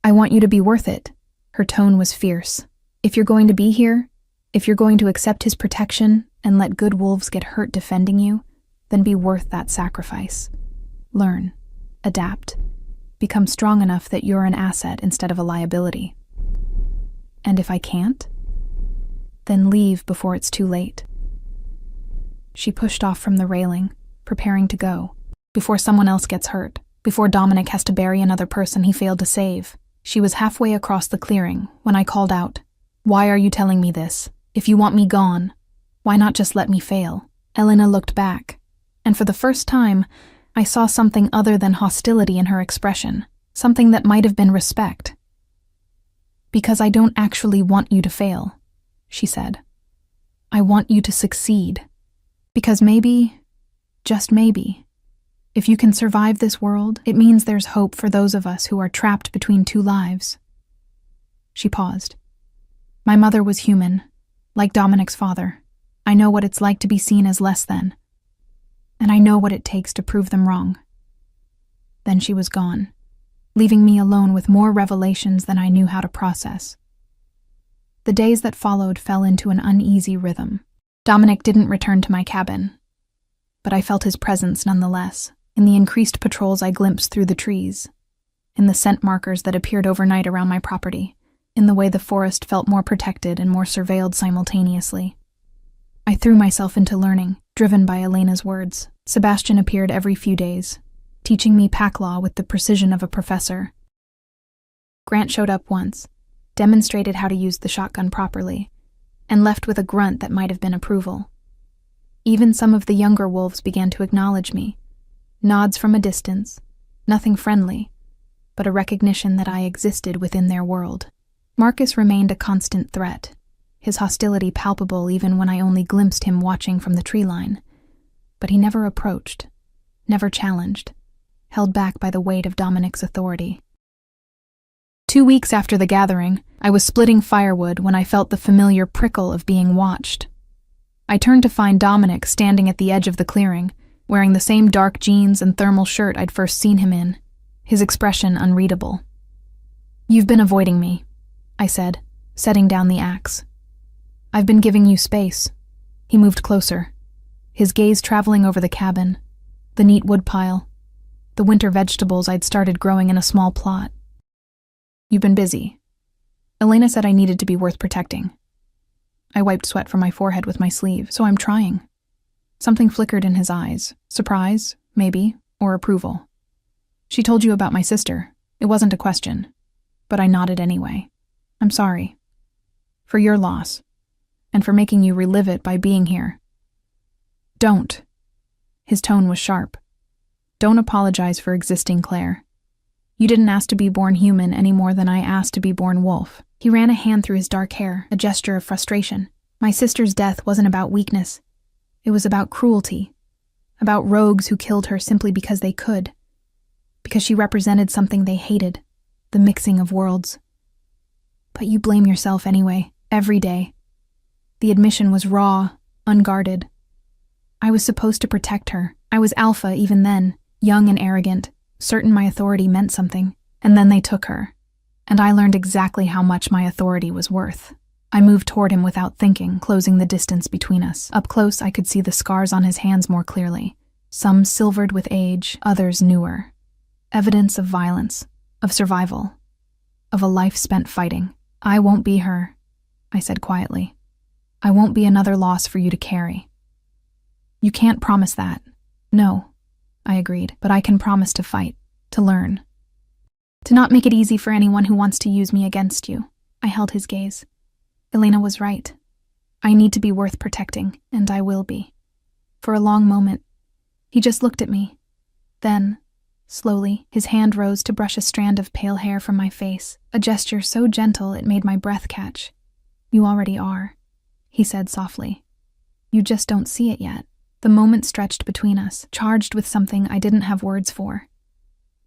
"I want you to be worth it." Her tone was fierce. "If you're going to be here, if you're going to accept his protection and let good wolves get hurt defending you, then be worth that sacrifice. Learn, adapt, become strong enough that you're an asset instead of a liability. And if I can't, then leave before it's too late." She pushed off from the railing, preparing to go, before someone else gets hurt. before Dominic has to bury another person he failed to save. She was halfway across the clearing when I called out, "Why are you telling me this? If you want me gone, why not just let me fail?" Elena looked back, and for the first time, I saw something other than hostility in her expression, something that might have been respect. "Because I don't actually want you to fail," she said. "I want you to succeed. Because maybe, just maybe, if you can survive this world, it means there's hope for those of us who are trapped between two lives." She paused. "My mother was human, like Dominic's father. I know what it's like to be seen as less than. And I know what it takes to prove them wrong." Then she was gone, leaving me alone with more revelations than I knew how to process. The days that followed fell into an uneasy rhythm. Dominic didn't return to my cabin, but I felt his presence nonetheless, in the increased patrols I glimpsed through the trees, in the scent markers that appeared overnight around my property, in the way the forest felt more protected and more surveilled simultaneously. I threw myself into learning, driven by Elena's words. Sebastian appeared every few days, teaching me pack law with the precision of a professor. Grant showed up once, demonstrated how to use the shotgun properly, and left with a grunt that might have been approval. Even some of the younger wolves began to acknowledge me, nods from a distance, nothing friendly, but a recognition that I existed within their world. Marcus remained a constant threat, his hostility palpable even when I only glimpsed him watching from the tree line. But he never approached, never challenged, held back by the weight of Dominic's authority. 2 weeks after the gathering, I was splitting firewood when I felt the familiar prickle of being watched. I turned to find Dominic standing at the edge of the clearing, wearing the same dark jeans and thermal shirt I'd first seen him in, his expression unreadable. "You've been avoiding me," I said, setting down the axe. "I've been giving you space." He moved closer, his gaze traveling over the cabin, the neat woodpile, the winter vegetables I'd started growing in a small plot. "You've been busy. Elena said I needed to be worth protecting." I wiped sweat from my forehead with my sleeve, "So I'm trying." Something flickered in his eyes, surprise, maybe, or approval. "She told you about my sister. It wasn't a question." But I nodded anyway. "I'm sorry. For your loss. And for making you relive it by being here." "Don't." His tone was sharp. "Don't apologize for existing, Claire. You didn't ask to be born human any more than I asked to be born wolf." He ran a hand through his dark hair, a gesture of frustration. "My sister's death wasn't about weakness. It was about cruelty. About rogues who killed her simply because they could. Because she represented something they hated, the mixing of worlds. But you blame yourself anyway, every day." The admission was raw, unguarded. I was supposed to protect her. I was alpha even then, young and arrogant, certain my authority meant something. And then they took her. And I learned exactly how much my authority was worth. I moved toward him without thinking, closing the distance between us. Up close, I could see the scars on his hands more clearly, some silvered with age, others newer. Evidence of violence, of survival, of a life spent fighting. "I won't be her," I said quietly. "I won't be another loss for you to carry." "You can't promise that." "No," I agreed, "but I can promise to fight, to learn. To not make it easy for anyone who wants to use me against you." I held his gaze. Elena was right. I need to be worth protecting, and I will be. For a long moment, he just looked at me. Then, slowly, his hand rose to brush a strand of pale hair from my face, a gesture so gentle it made my breath catch. "You already are," he said softly. "You just don't see it yet." The moment stretched between us, charged with something I didn't have words for.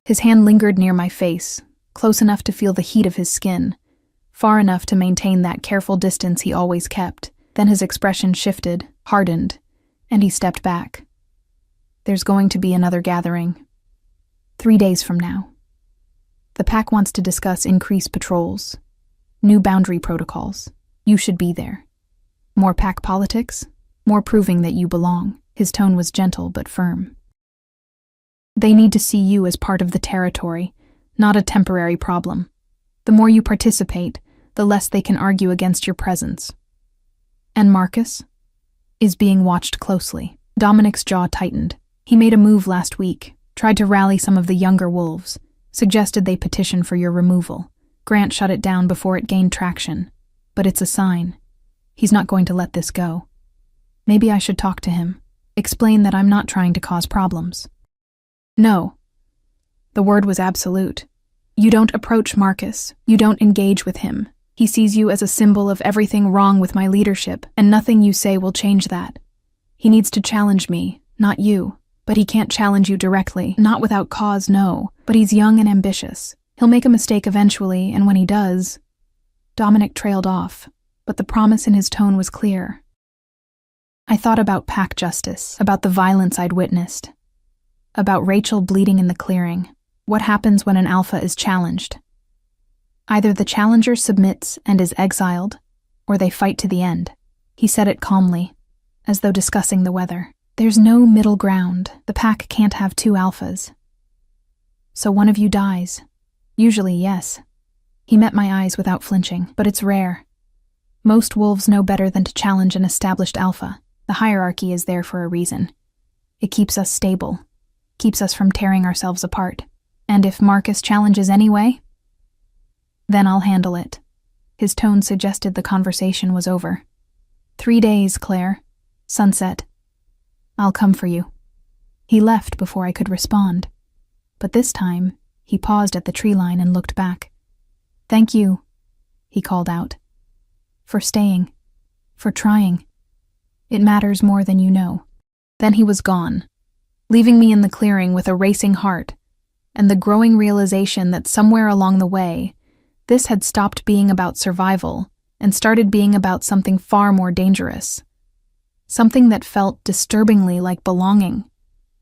His hand lingered near my face, close enough to feel the heat of his skin, far enough to maintain that careful distance he always kept. Then his expression shifted, hardened, and he stepped back. "There's going to be another gathering. 3 days from now. The pack wants to discuss increased patrols, new boundary protocols. You should be there. More pack politics, more proving that you belong." His tone was gentle but firm. "They need to see you as part of the territory, not a temporary problem. The more you participate, the less they can argue against your presence." "And Marcus?" "Is being watched closely." Dominic's jaw tightened. "He made a move last week, Tried to rally some of the younger wolves, suggested they petition for your removal. Grant shut it down before it gained traction. But it's a sign. He's not going to let this go. Maybe I should talk to him. Explain that I'm not trying to cause problems. No. The word was absolute. You don't approach Marcus. You don't engage with him. He sees you as a symbol of everything wrong with my leadership, and nothing you say will change that. He needs to challenge me, not you. But he can't challenge you directly, not without cause, no. But he's young and ambitious. He'll make a mistake eventually, and when he does... Dominic trailed off, but the promise in his tone was clear. I thought about pack justice, about the violence I'd witnessed, about Rachel bleeding in the clearing. What happens when an alpha is challenged? Either the challenger submits and is exiled, or they fight to the end. He said it calmly, as though discussing the weather. There's no middle ground. The pack can't have two alphas. So one of you dies. Usually, yes. He met my eyes without flinching, but it's rare. Most wolves know better than to challenge an established alpha. The hierarchy is there for a reason. It keeps us stable, keeps us from tearing ourselves apart. And if Marcus challenges anyway, then I'll handle it. His tone suggested the conversation was over. 3 days, Claire. Sunset. I'll come for you. He left before I could respond. But this time, he paused at the tree line and looked back. Thank you, he called out. For staying. For trying. It matters more than you know. Then he was gone, leaving me in the clearing with a racing heart, and the growing realization that somewhere along the way, this had stopped being about survival and started being about something far more dangerous. Something that felt disturbingly like belonging.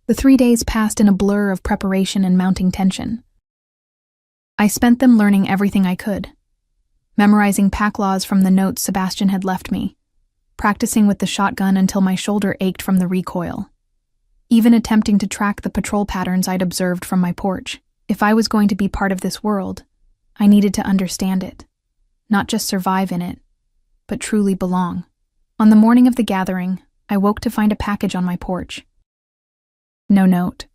The 3 days passed in a blur of preparation and mounting tension. I spent them learning everything I could, memorizing pack laws from the notes Sebastian had left me, practicing with the shotgun until my shoulder ached from the recoil, even attempting to track the patrol patterns I'd observed from my porch. If I was going to be part of this world, I needed to understand it, not just survive in it, but truly belong. On the morning of the gathering, I woke to find a package on my porch. No note,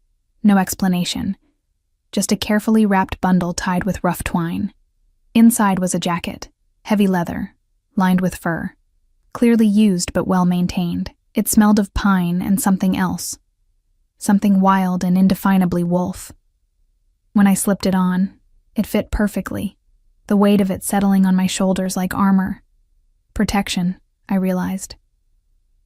no explanation, just a carefully wrapped bundle tied with rough twine. Inside was a jacket, heavy leather, lined with fur, clearly used but well maintained. It smelled of pine and something else, something wild and indefinably wolf. When I slipped it on, it fit perfectly, the weight of it settling on my shoulders like armor. Protection, I realized.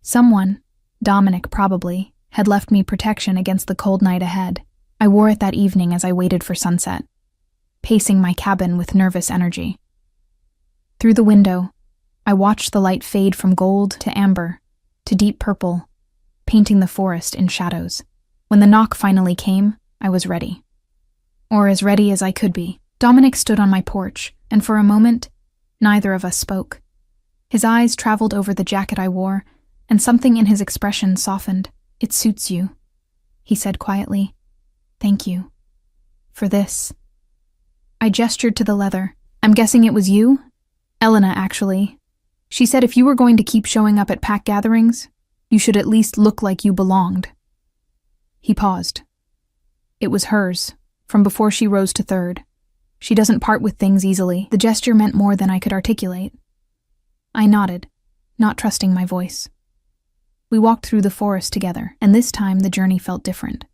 Someone, Dominic probably, had left me protection against the cold night ahead. I wore it that evening as I waited for sunset, pacing my cabin with nervous energy. Through the window, I watched the light fade from gold to amber, to deep purple, painting the forest in shadows. When the knock finally came, I was ready. Or as ready as I could be. Dominic stood on my porch, and for a moment, neither of us spoke. His eyes traveled over the jacket I wore, and something in his expression softened. It suits you, he said quietly. Thank you. For this. I gestured to the leather. I'm guessing it was you? Elena, actually. She said if you were going to keep showing up at pack gatherings, you should at least look like you belonged. He paused. It was hers, from before she rose to third. She doesn't part with things easily. The gesture meant more than I could articulate. I nodded, not trusting my voice. We walked through the forest together, and this time the journey felt different.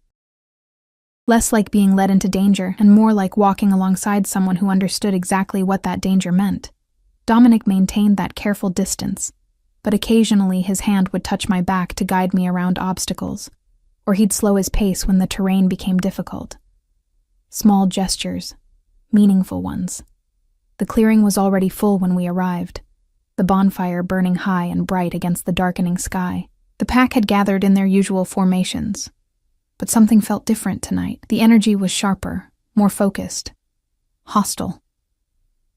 Less like being led into danger, and more like walking alongside someone who understood exactly what that danger meant. Dominic maintained that careful distance, but occasionally his hand would touch my back to guide me around obstacles, or he'd slow his pace when the terrain became difficult. Small gestures, meaningful ones. The clearing was already full when we arrived, the bonfire burning high and bright against the darkening sky. The pack had gathered in their usual formations, but something felt different tonight. The energy was sharper, more focused, hostile.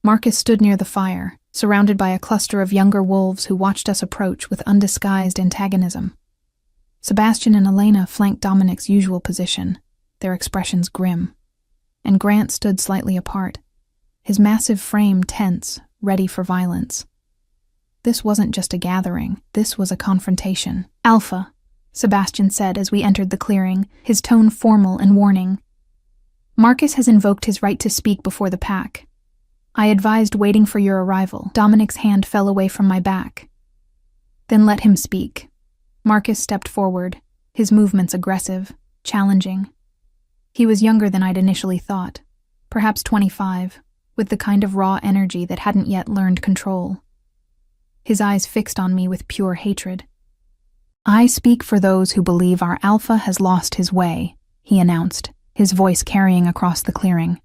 Marcus stood near the fire, surrounded by a cluster of younger wolves who watched us approach with undisguised antagonism. Sebastian and Elena flanked Dominic's usual position, their expressions grim, and Grant stood slightly apart, his massive frame tense, ready for violence. This wasn't just a gathering, this was a confrontation. Alpha, Sebastian said as we entered the clearing, his tone formal and warning. Marcus has invoked his right to speak before the pack. I advised waiting for your arrival. Dominic's hand fell away from my back. Then let him speak. Marcus stepped forward, his movements aggressive, challenging. He was younger than I'd initially thought, perhaps 25, with the kind of raw energy that hadn't yet learned control. His eyes fixed on me with pure hatred. I speak for those who believe our Alpha has lost his way, he announced, his voice carrying across the clearing.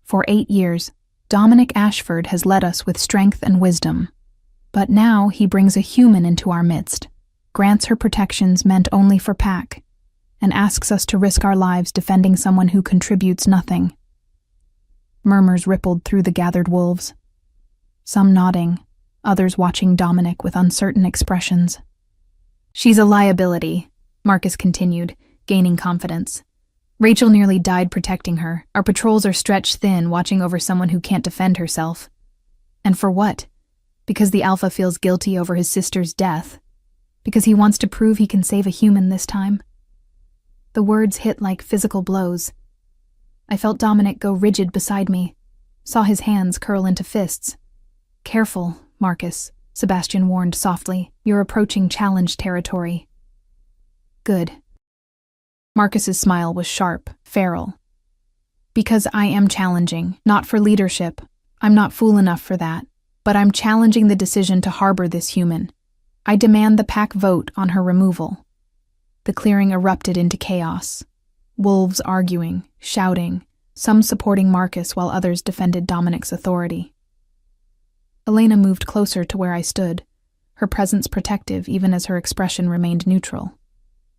For 8 years, Dominic Ashford has led us with strength and wisdom. But now he brings a human into our midst, grants her protections meant only for pack, and asks us to risk our lives defending someone who contributes nothing. Murmurs rippled through the gathered wolves, some nodding, others watching Dominic with uncertain expressions. She's a liability, Marcus continued, gaining confidence. Rachel nearly died protecting her. Our patrols are stretched thin, watching over someone who can't defend herself. And for what? Because the Alpha feels guilty over his sister's death? Because he wants to prove he can save a human this time? The words hit like physical blows. I felt Dominic go rigid beside me, saw his hands curl into fists. Careful, Marcus, Sebastian warned softly. You're approaching challenge territory. Good. Marcus's smile was sharp, feral. Because I am challenging, not for leadership. I'm not fool enough for that. But I'm challenging the decision to harbor this human. I demand the pack vote on her removal. The clearing erupted into chaos. Wolves arguing, shouting, some supporting Marcus while others defended Dominic's authority. Elena moved closer to where I stood, her presence protective even as her expression remained neutral.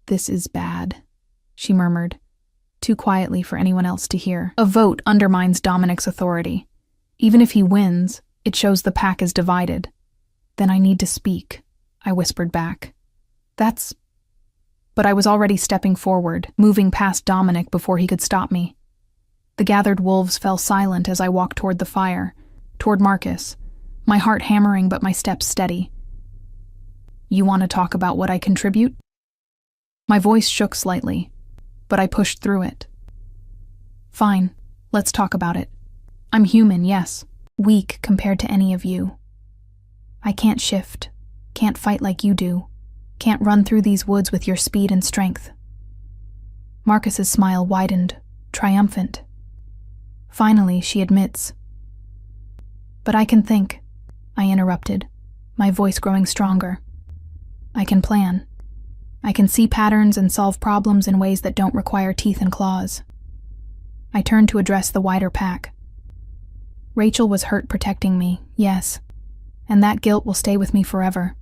This is bad, she murmured, too quietly for anyone else to hear. A vote undermines Dominic's authority. Even if he wins, it shows the pack is divided. Then I need to speak, I whispered back. But I was already stepping forward, moving past Dominic before he could stop me. The gathered wolves fell silent as I walked toward the fire, toward Marcus, my heart hammering but my steps steady. You want to talk about what I contribute? My voice shook slightly, but I pushed through it. Fine, let's talk about it. I'm human, yes, weak compared to any of you. I can't shift, can't fight like you do, can't run through these woods with your speed and strength. Marcus's smile widened, triumphant. Finally, she admits. But I can think, I interrupted, my voice growing stronger. I can plan. I can see patterns and solve problems in ways that don't require teeth and claws. I turned to address the wider pack. Rachel was hurt protecting me, yes, and that guilt will stay with me forever.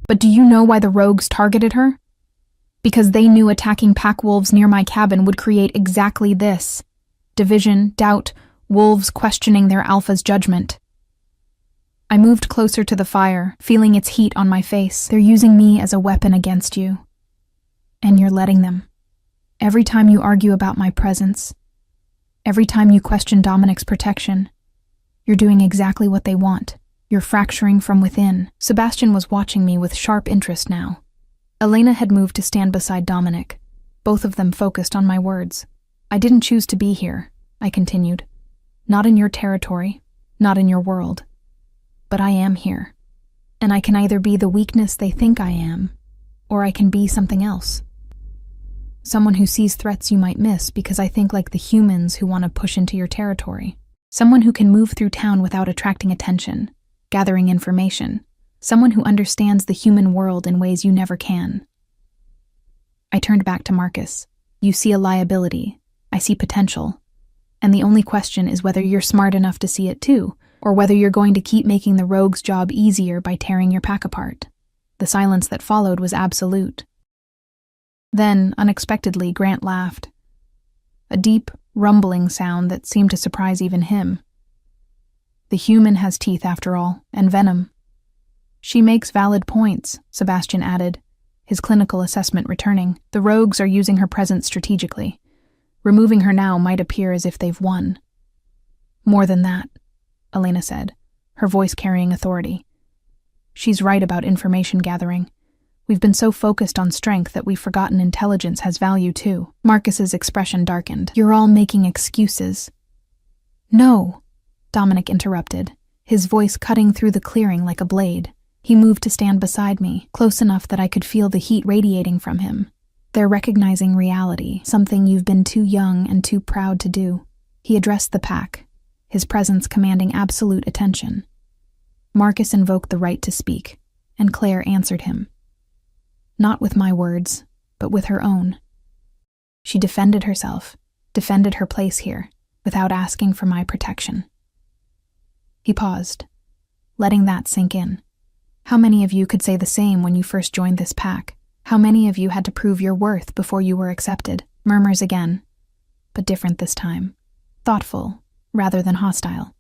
But do you know why the rogues targeted her? Because they knew attacking pack wolves near my cabin would create exactly this. Division, doubt, wolves questioning their alpha's judgment. I moved closer to the fire, feeling its heat on my face. They're using me as a weapon against you. And you're letting them. Every time you argue about my presence, every time you question Dominic's protection, you're doing exactly what they want. You're fracturing from within. Sebastian was watching me with sharp interest now. Elena had moved to stand beside Dominic, both of them focused on my words. I didn't choose to be here, I continued. Not in your territory, not in your world. But I am here. And I can either be the weakness they think I am, or I can be something else. Someone who sees threats you might miss because I think like the humans who want to push into your territory. Someone who can move through town without attracting attention, gathering information. Someone who understands the human world in ways you never can. I turned back to Marcus. You see a liability. I see potential. And the only question is whether you're smart enough to see it too, or whether you're going to keep making the rogue's job easier by tearing your pack apart. The silence that followed was absolute. Then, unexpectedly, Grant laughed. A deep, rumbling sound that seemed to surprise even him. The human has teeth after all, and venom. She makes valid points, Sebastian added, his clinical assessment returning. The rogues are using her presence strategically. Removing her now might appear as if they've won. More than that, Elena said, her voice carrying authority. She's right about information gathering. We've been so focused on strength that we've forgotten intelligence has value too. Marcus's expression darkened. You're all making excuses. No, Dominic interrupted, his voice cutting through the clearing like a blade. He moved to stand beside me, close enough that I could feel the heat radiating from him. They're recognizing reality, something you've been too young and too proud to do. He addressed the pack, his presence commanding absolute attention. Marcus invoked the right to speak, and Claire answered him. Not with my words, but with her own. She defended herself, defended her place here, without asking for my protection. He paused, letting that sink in. How many of you could say the same when you first joined this pack? How many of you had to prove your worth before you were accepted? Murmurs again, but different this time. Thoughtful, rather than hostile.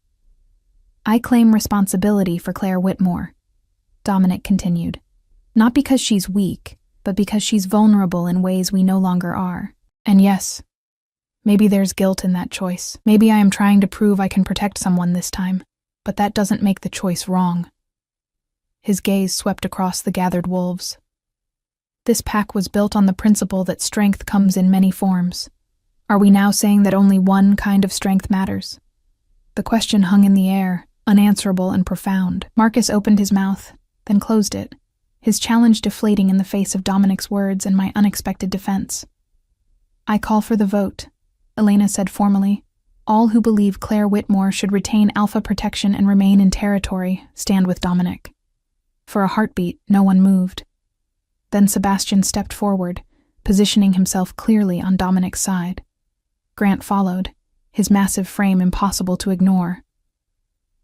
I claim responsibility for Claire Whitmore, Dominic continued. Not because she's weak, but because she's vulnerable in ways we no longer are. And yes, maybe there's guilt in that choice. Maybe I am trying to prove I can protect someone this time, but that doesn't make the choice wrong. His gaze swept across the gathered wolves. This pack was built on the principle that strength comes in many forms. Are we now saying that only one kind of strength matters? The question hung in the air, unanswerable and profound. Marcus opened his mouth, then closed it, his challenge deflating in the face of Dominic's words and my unexpected defense. I call for the vote, Elena said formally. All who believe Claire Whitmore should retain alpha protection and remain in territory stand with Dominic. For a heartbeat, no one moved. Then Sebastian stepped forward, positioning himself clearly on Dominic's side. Grant followed, his massive frame impossible to ignore.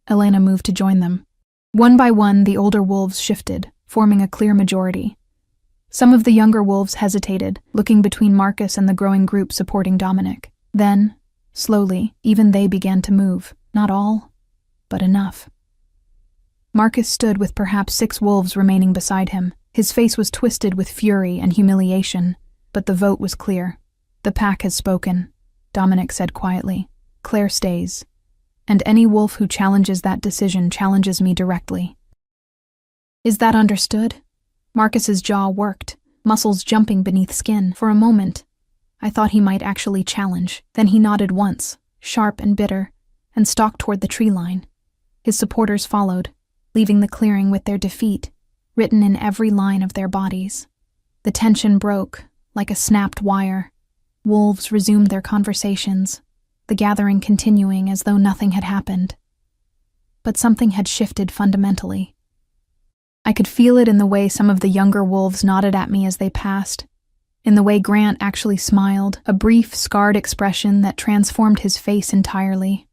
Elena moved to join them. One by one, the older wolves shifted, forming a clear majority. Some of the younger wolves hesitated, looking between Marcus and the growing group supporting Dominic. Then, slowly, even they began to move. Not all, but enough. Marcus stood with perhaps 6 wolves remaining beside him. His face was twisted with fury and humiliation, but the vote was clear. The pack has spoken, Dominic said quietly. Claire stays, and any wolf who challenges that decision challenges me directly. Is that understood? Marcus's jaw worked, muscles jumping beneath skin. For a moment, I thought he might actually challenge. Then he nodded once, sharp and bitter, and stalked toward the tree line. His supporters followed, leaving the clearing with their defeat written in every line of their bodies. The tension broke, like a snapped wire. Wolves resumed their conversations, the gathering continuing as though nothing had happened. But something had shifted fundamentally. I could feel it in the way some of the younger wolves nodded at me as they passed, in the way Grant actually smiled, a brief, scarred expression that transformed his face entirely.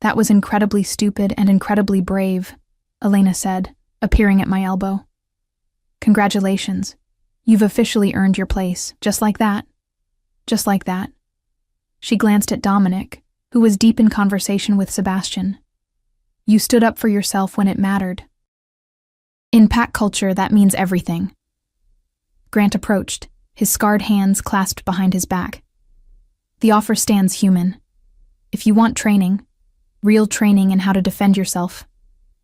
That was incredibly stupid and incredibly brave, Elena said, appearing at my elbow. Congratulations. You've officially earned your place, just like that. Just like that. She glanced at Dominic, who was deep in conversation with Sebastian. You stood up for yourself when it mattered. In pack culture, that means everything. Grant approached, his scarred hands clasped behind his back. The offer stands human. If you want training, real training in how to defend yourself,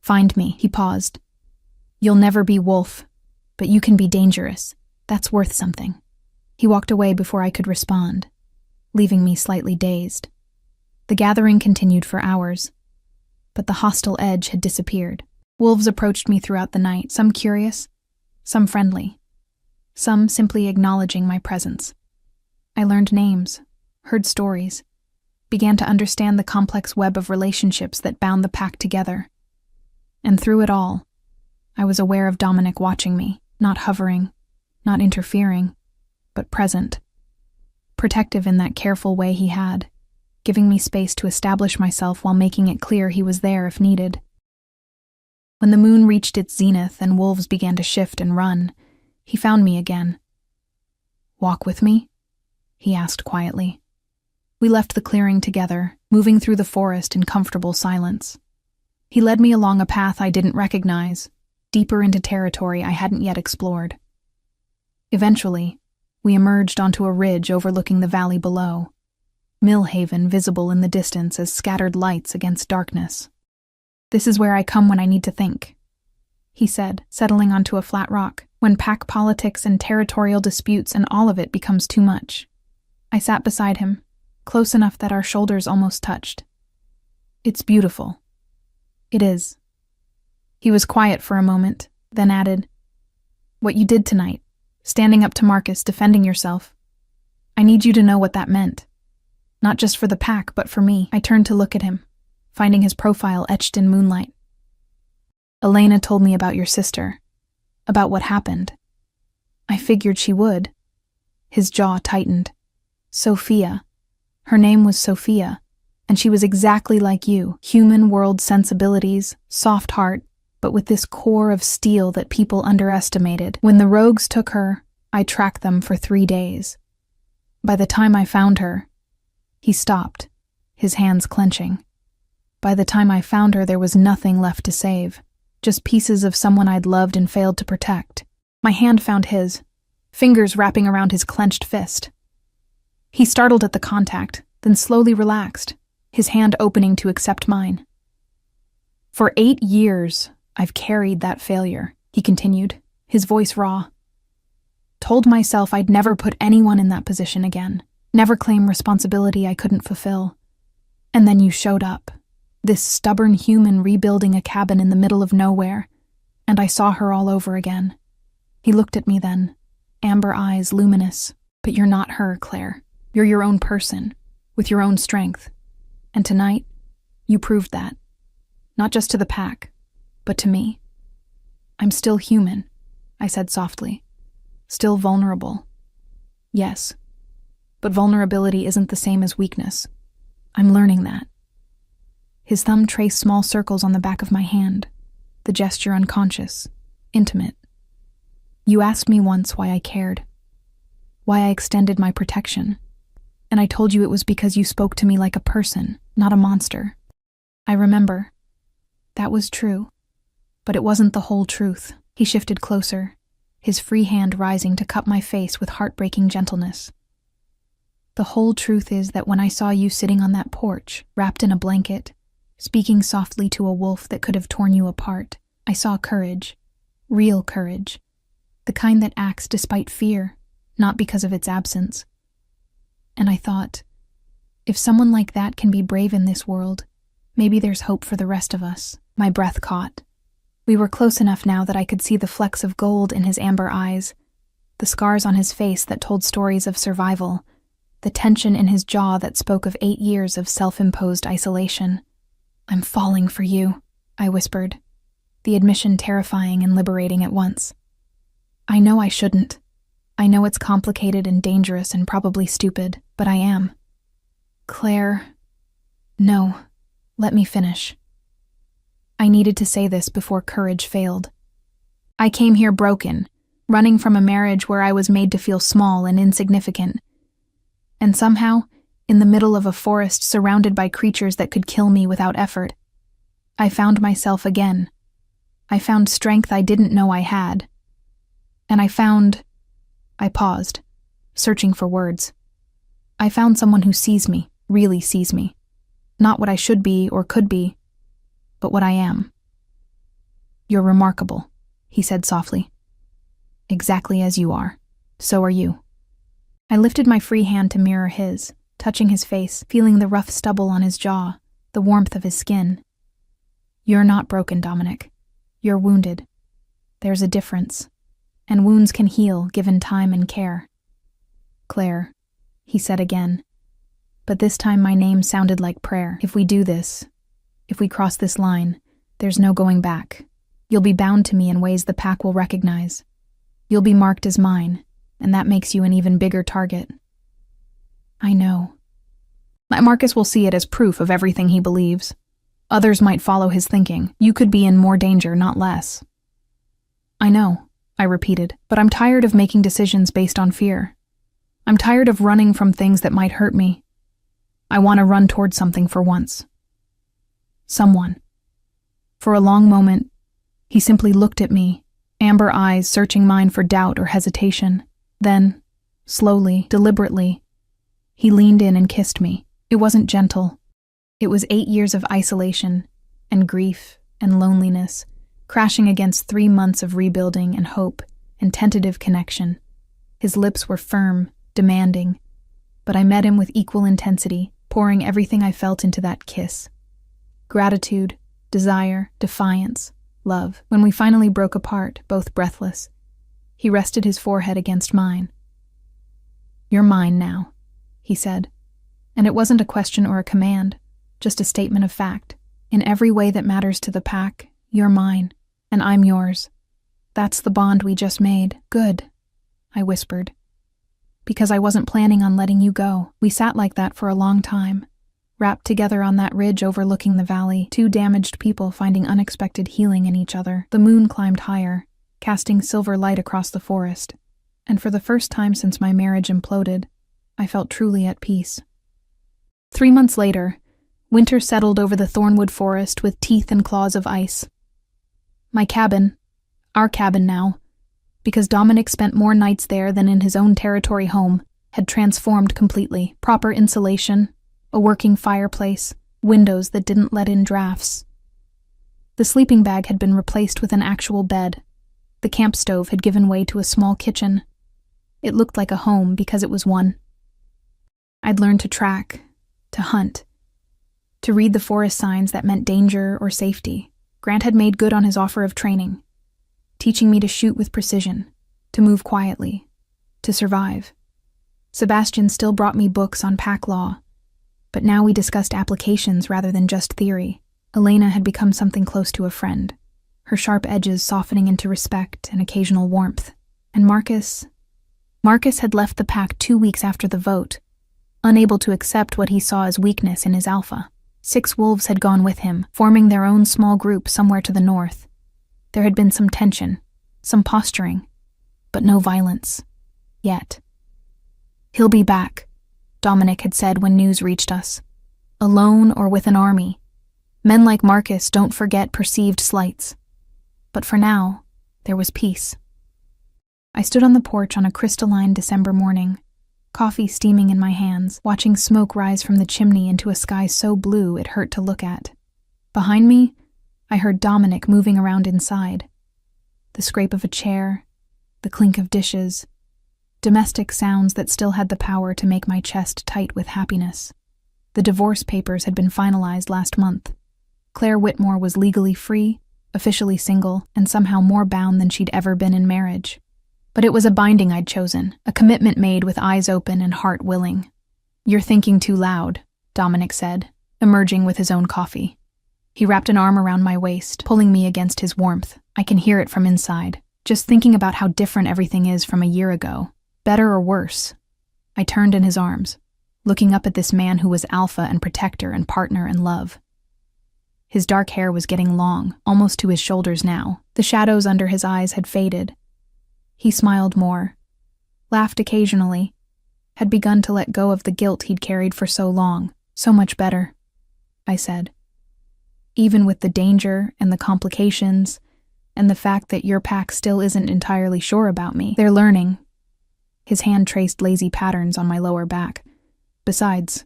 find me. He paused. You'll never be Wolf, but you can be dangerous. That's worth something. He walked away before I could respond, leaving me slightly dazed. The gathering continued for hours, but the hostile edge had disappeared. Wolves approached me throughout the night, some curious, some friendly, some simply acknowledging my presence. I learned names, heard stories, began to understand the complex web of relationships that bound the pack together. And through it all, I was aware of Dominic watching me, not hovering, not interfering, but present, protective in that careful way he had, giving me space to establish myself while making it clear he was there if needed. When the moon reached its zenith and wolves began to shift and run, he found me again. Walk with me? He asked quietly. We left the clearing together, moving through the forest in comfortable silence. He led me along a path I didn't recognize, deeper into territory I hadn't yet explored. Eventually, we emerged onto a ridge overlooking the valley below, Millhaven visible in the distance as scattered lights against darkness. This is where I come when I need to think. he said, settling onto a flat rock, when pack politics and territorial disputes and all of it becomes too much. I sat beside him, close enough that our shoulders almost touched. It's beautiful. It is. He was quiet for a moment, then added, what you did tonight, standing up to Marcus, defending yourself. I need you to know what that meant. Not just for the pack, but for me. I turned to look at him, finding his profile etched in moonlight. Elena told me about your sister, about what happened. I figured she would. His jaw tightened. Sophia. Her name was Sophia, and she was exactly like you, human world sensibilities, soft heart, but with this core of steel that people underestimated. When the rogues took her, I tracked them for 3 days. By the time I found her, he stopped, his hands clenching. By the time I found her, there was nothing left to save, just pieces of someone I'd loved and failed to protect. My hand found his, fingers wrapping around his clenched fist. He startled at the contact, then slowly relaxed, his hand opening to accept mine. For 8 years, I've carried that failure, he continued, his voice raw. Told myself I'd never put anyone in that position again, never claim responsibility I couldn't fulfill. And then you showed up, this stubborn human rebuilding a cabin in the middle of nowhere, and I saw her all over again. He looked at me then, amber eyes luminous. But you're not her, Claire. You're your own person, with your own strength. And tonight, you proved that. Not just to the pack, but to me. I'm still human, I said softly. Still vulnerable. Yes, but vulnerability isn't the same as weakness. I'm learning that. His thumb traced small circles on the back of my hand, the gesture unconscious, intimate. You asked me once why I cared, why I extended my protection, and I told you it was because you spoke to me like a person, not a monster. I remember. That was true, but it wasn't the whole truth. He shifted closer, his free hand rising to cup my face with heartbreaking gentleness. The whole truth is that when I saw you sitting on that porch, wrapped in a blanket, speaking softly to a wolf that could have torn you apart, I saw courage, real courage, the kind that acts despite fear, not because of its absence. And I thought, if someone like that can be brave in this world, maybe there's hope for the rest of us. My breath caught. We were close enough now that I could see the flecks of gold in his amber eyes, the scars on his face that told stories of survival, the tension in his jaw that spoke of 8 years of self-imposed isolation. I'm falling for you, I whispered, the admission terrifying and liberating at once. I know I shouldn't. I know it's complicated and dangerous and probably stupid, but I am. Claire. No, let me finish. I needed to say this before courage failed. I came here broken, running from a marriage where I was made to feel small and insignificant. And somehow, in the middle of a forest surrounded by creatures that could kill me without effort, I found myself again. I found strength I didn't know I had. And I paused, searching for words. I found someone who sees me, really sees me. Not what I should be or could be, but what I am. You're remarkable, he said softly. Exactly as you are. So are you. I lifted my free hand to mirror his, touching his face, feeling the rough stubble on his jaw, the warmth of his skin. You're not broken, Dominic. You're wounded. There's a difference. And wounds can heal given time and care. Claire, he said again. But this time my name sounded like prayer. If we do this, if we cross this line, there's no going back. You'll be bound to me in ways the pack will recognize. You'll be marked as mine, and that makes you an even bigger target. I know. Marcus will see it as proof of everything he believes. Others might follow his thinking. You could be in more danger, not less. I know, I repeated, but I'm tired of making decisions based on fear. I'm tired of running from things that might hurt me. I want to run towards something for once. Someone. For a long moment, he simply looked at me, amber eyes searching mine for doubt or hesitation. Then, slowly, deliberately, he leaned in and kissed me. It wasn't gentle. It was 8 years of isolation, and grief, and loneliness, crashing against 3 months of rebuilding and hope and tentative connection. His lips were firm, demanding, but I met him with equal intensity, pouring everything I felt into that kiss. Gratitude, desire, defiance, love. When we finally broke apart, both breathless, he rested his forehead against mine. "You're mine now," he said. And it wasn't a question or a command, just a statement of fact. In every way that matters to the pack, you're mine, and I'm yours. That's the bond we just made. Good, I whispered. Because I wasn't planning on letting you go. We sat like that for a long time, wrapped together on that ridge overlooking the valley, two damaged people finding unexpected healing in each other. The moon climbed higher, casting silver light across the forest, and for the first time since my marriage imploded, I felt truly at peace. 3 months later, winter settled over the thornwood forest with teeth and claws of ice. My cabin, our cabin now, because Dominic spent more nights there than in his own territory home, had transformed completely. Proper insulation, a working fireplace, windows that didn't let in drafts. The sleeping bag had been replaced with an actual bed. The camp stove had given way to a small kitchen. It looked like a home because it was one. I'd learned to track, to hunt, to read the forest signs that meant danger or safety. Grant had made good on his offer of training, teaching me to shoot with precision, to move quietly, to survive. Sebastian still brought me books on pack law, but now we discussed applications rather than just theory. Elena had become something close to a friend, her sharp edges softening into respect and occasional warmth. And Marcus had left the pack 2 weeks after the vote, unable to accept what he saw as weakness in his alpha. 6 wolves had gone with him, forming their own small group somewhere to the north. There had been some tension, some posturing, but no violence. Yet. "He'll be back," Dominic had said when news reached us. "Alone or with an army. Men like Marcus don't forget perceived slights." But for now, there was peace. I stood on the porch on a crystalline December morning, coffee steaming in my hands, watching smoke rise from the chimney into a sky so blue it hurt to look at. Behind me, I heard Dominic moving around inside. The scrape of a chair, the clink of dishes, domestic sounds that still had the power to make my chest tight with happiness. The divorce papers had been finalized last month. Claire Whitmore was legally free, officially single, and somehow more bound than she'd ever been in marriage. But it was a binding I'd chosen, a commitment made with eyes open and heart willing. "You're thinking too loud," Dominic said, emerging with his own coffee. He wrapped an arm around my waist, pulling me against his warmth. I can hear it from inside, just thinking about how different everything is from a year ago. Better or worse? I turned in his arms, looking up at this man who was alpha and protector and partner and love. His dark hair was getting long, almost to his shoulders now. The shadows under his eyes had faded. He smiled more, laughed occasionally, had begun to let go of the guilt he'd carried for so long. "So much better," I said. "Even with the danger and the complications and the fact that your pack still isn't entirely sure about me. They're learning." His hand traced lazy patterns on my lower back. "Besides,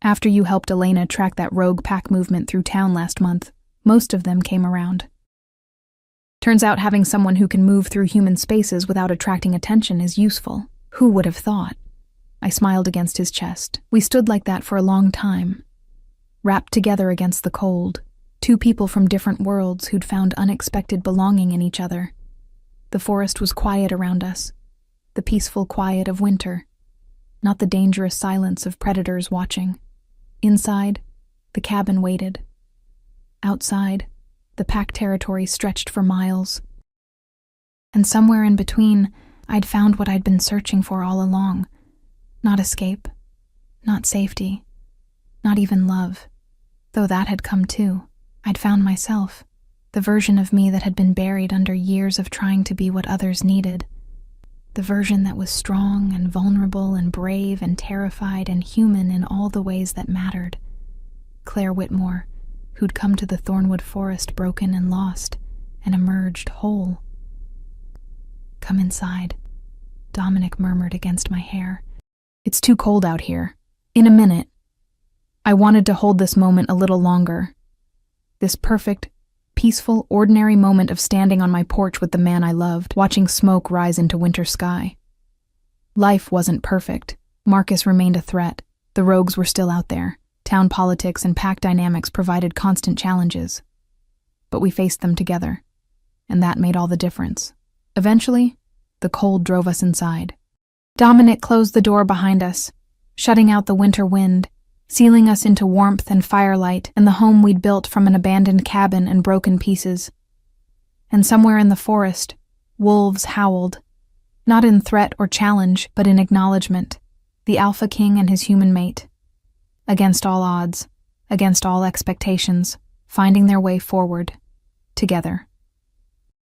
after you helped Elena track that rogue pack movement through town last month, most of them came around. Turns out having someone who can move through human spaces without attracting attention is useful. Who would have thought?" I smiled against his chest. We stood like that for a long time, wrapped together against the cold. 2 people from different worlds who'd found unexpected belonging in each other. The forest was quiet around us, the peaceful quiet of winter, not the dangerous silence of predators watching. Inside, the cabin waited. Outside, the pack territory stretched for miles. And somewhere in between, I'd found what I'd been searching for all along. Not escape, not safety, not even love, though that had come too. I'd found myself, the version of me that had been buried under years of trying to be what others needed. The version that was strong and vulnerable and brave and terrified and human in all the ways that mattered. Claire Whitmore, who'd come to the Thornwood Forest broken and lost, and emerged whole. "Come inside," Dominic murmured against my hair. "It's too cold out here. In a minute." I wanted to hold this moment a little longer. This perfect, peaceful, ordinary moment of standing on my porch with the man I loved, watching smoke rise into winter sky. Life wasn't perfect. Marcus remained a threat. The rogues were still out there. Town politics and pack dynamics provided constant challenges. But we faced them together, and that made all the difference. Eventually, the cold drove us inside. Dominic closed the door behind us, shutting out the winter wind, sealing us into warmth and firelight and the home we'd built from an abandoned cabin and broken pieces. And somewhere in the forest, wolves howled, not in threat or challenge, but in acknowledgement, the Alpha King and his human mate. Against all odds, against all expectations, finding their way forward, together.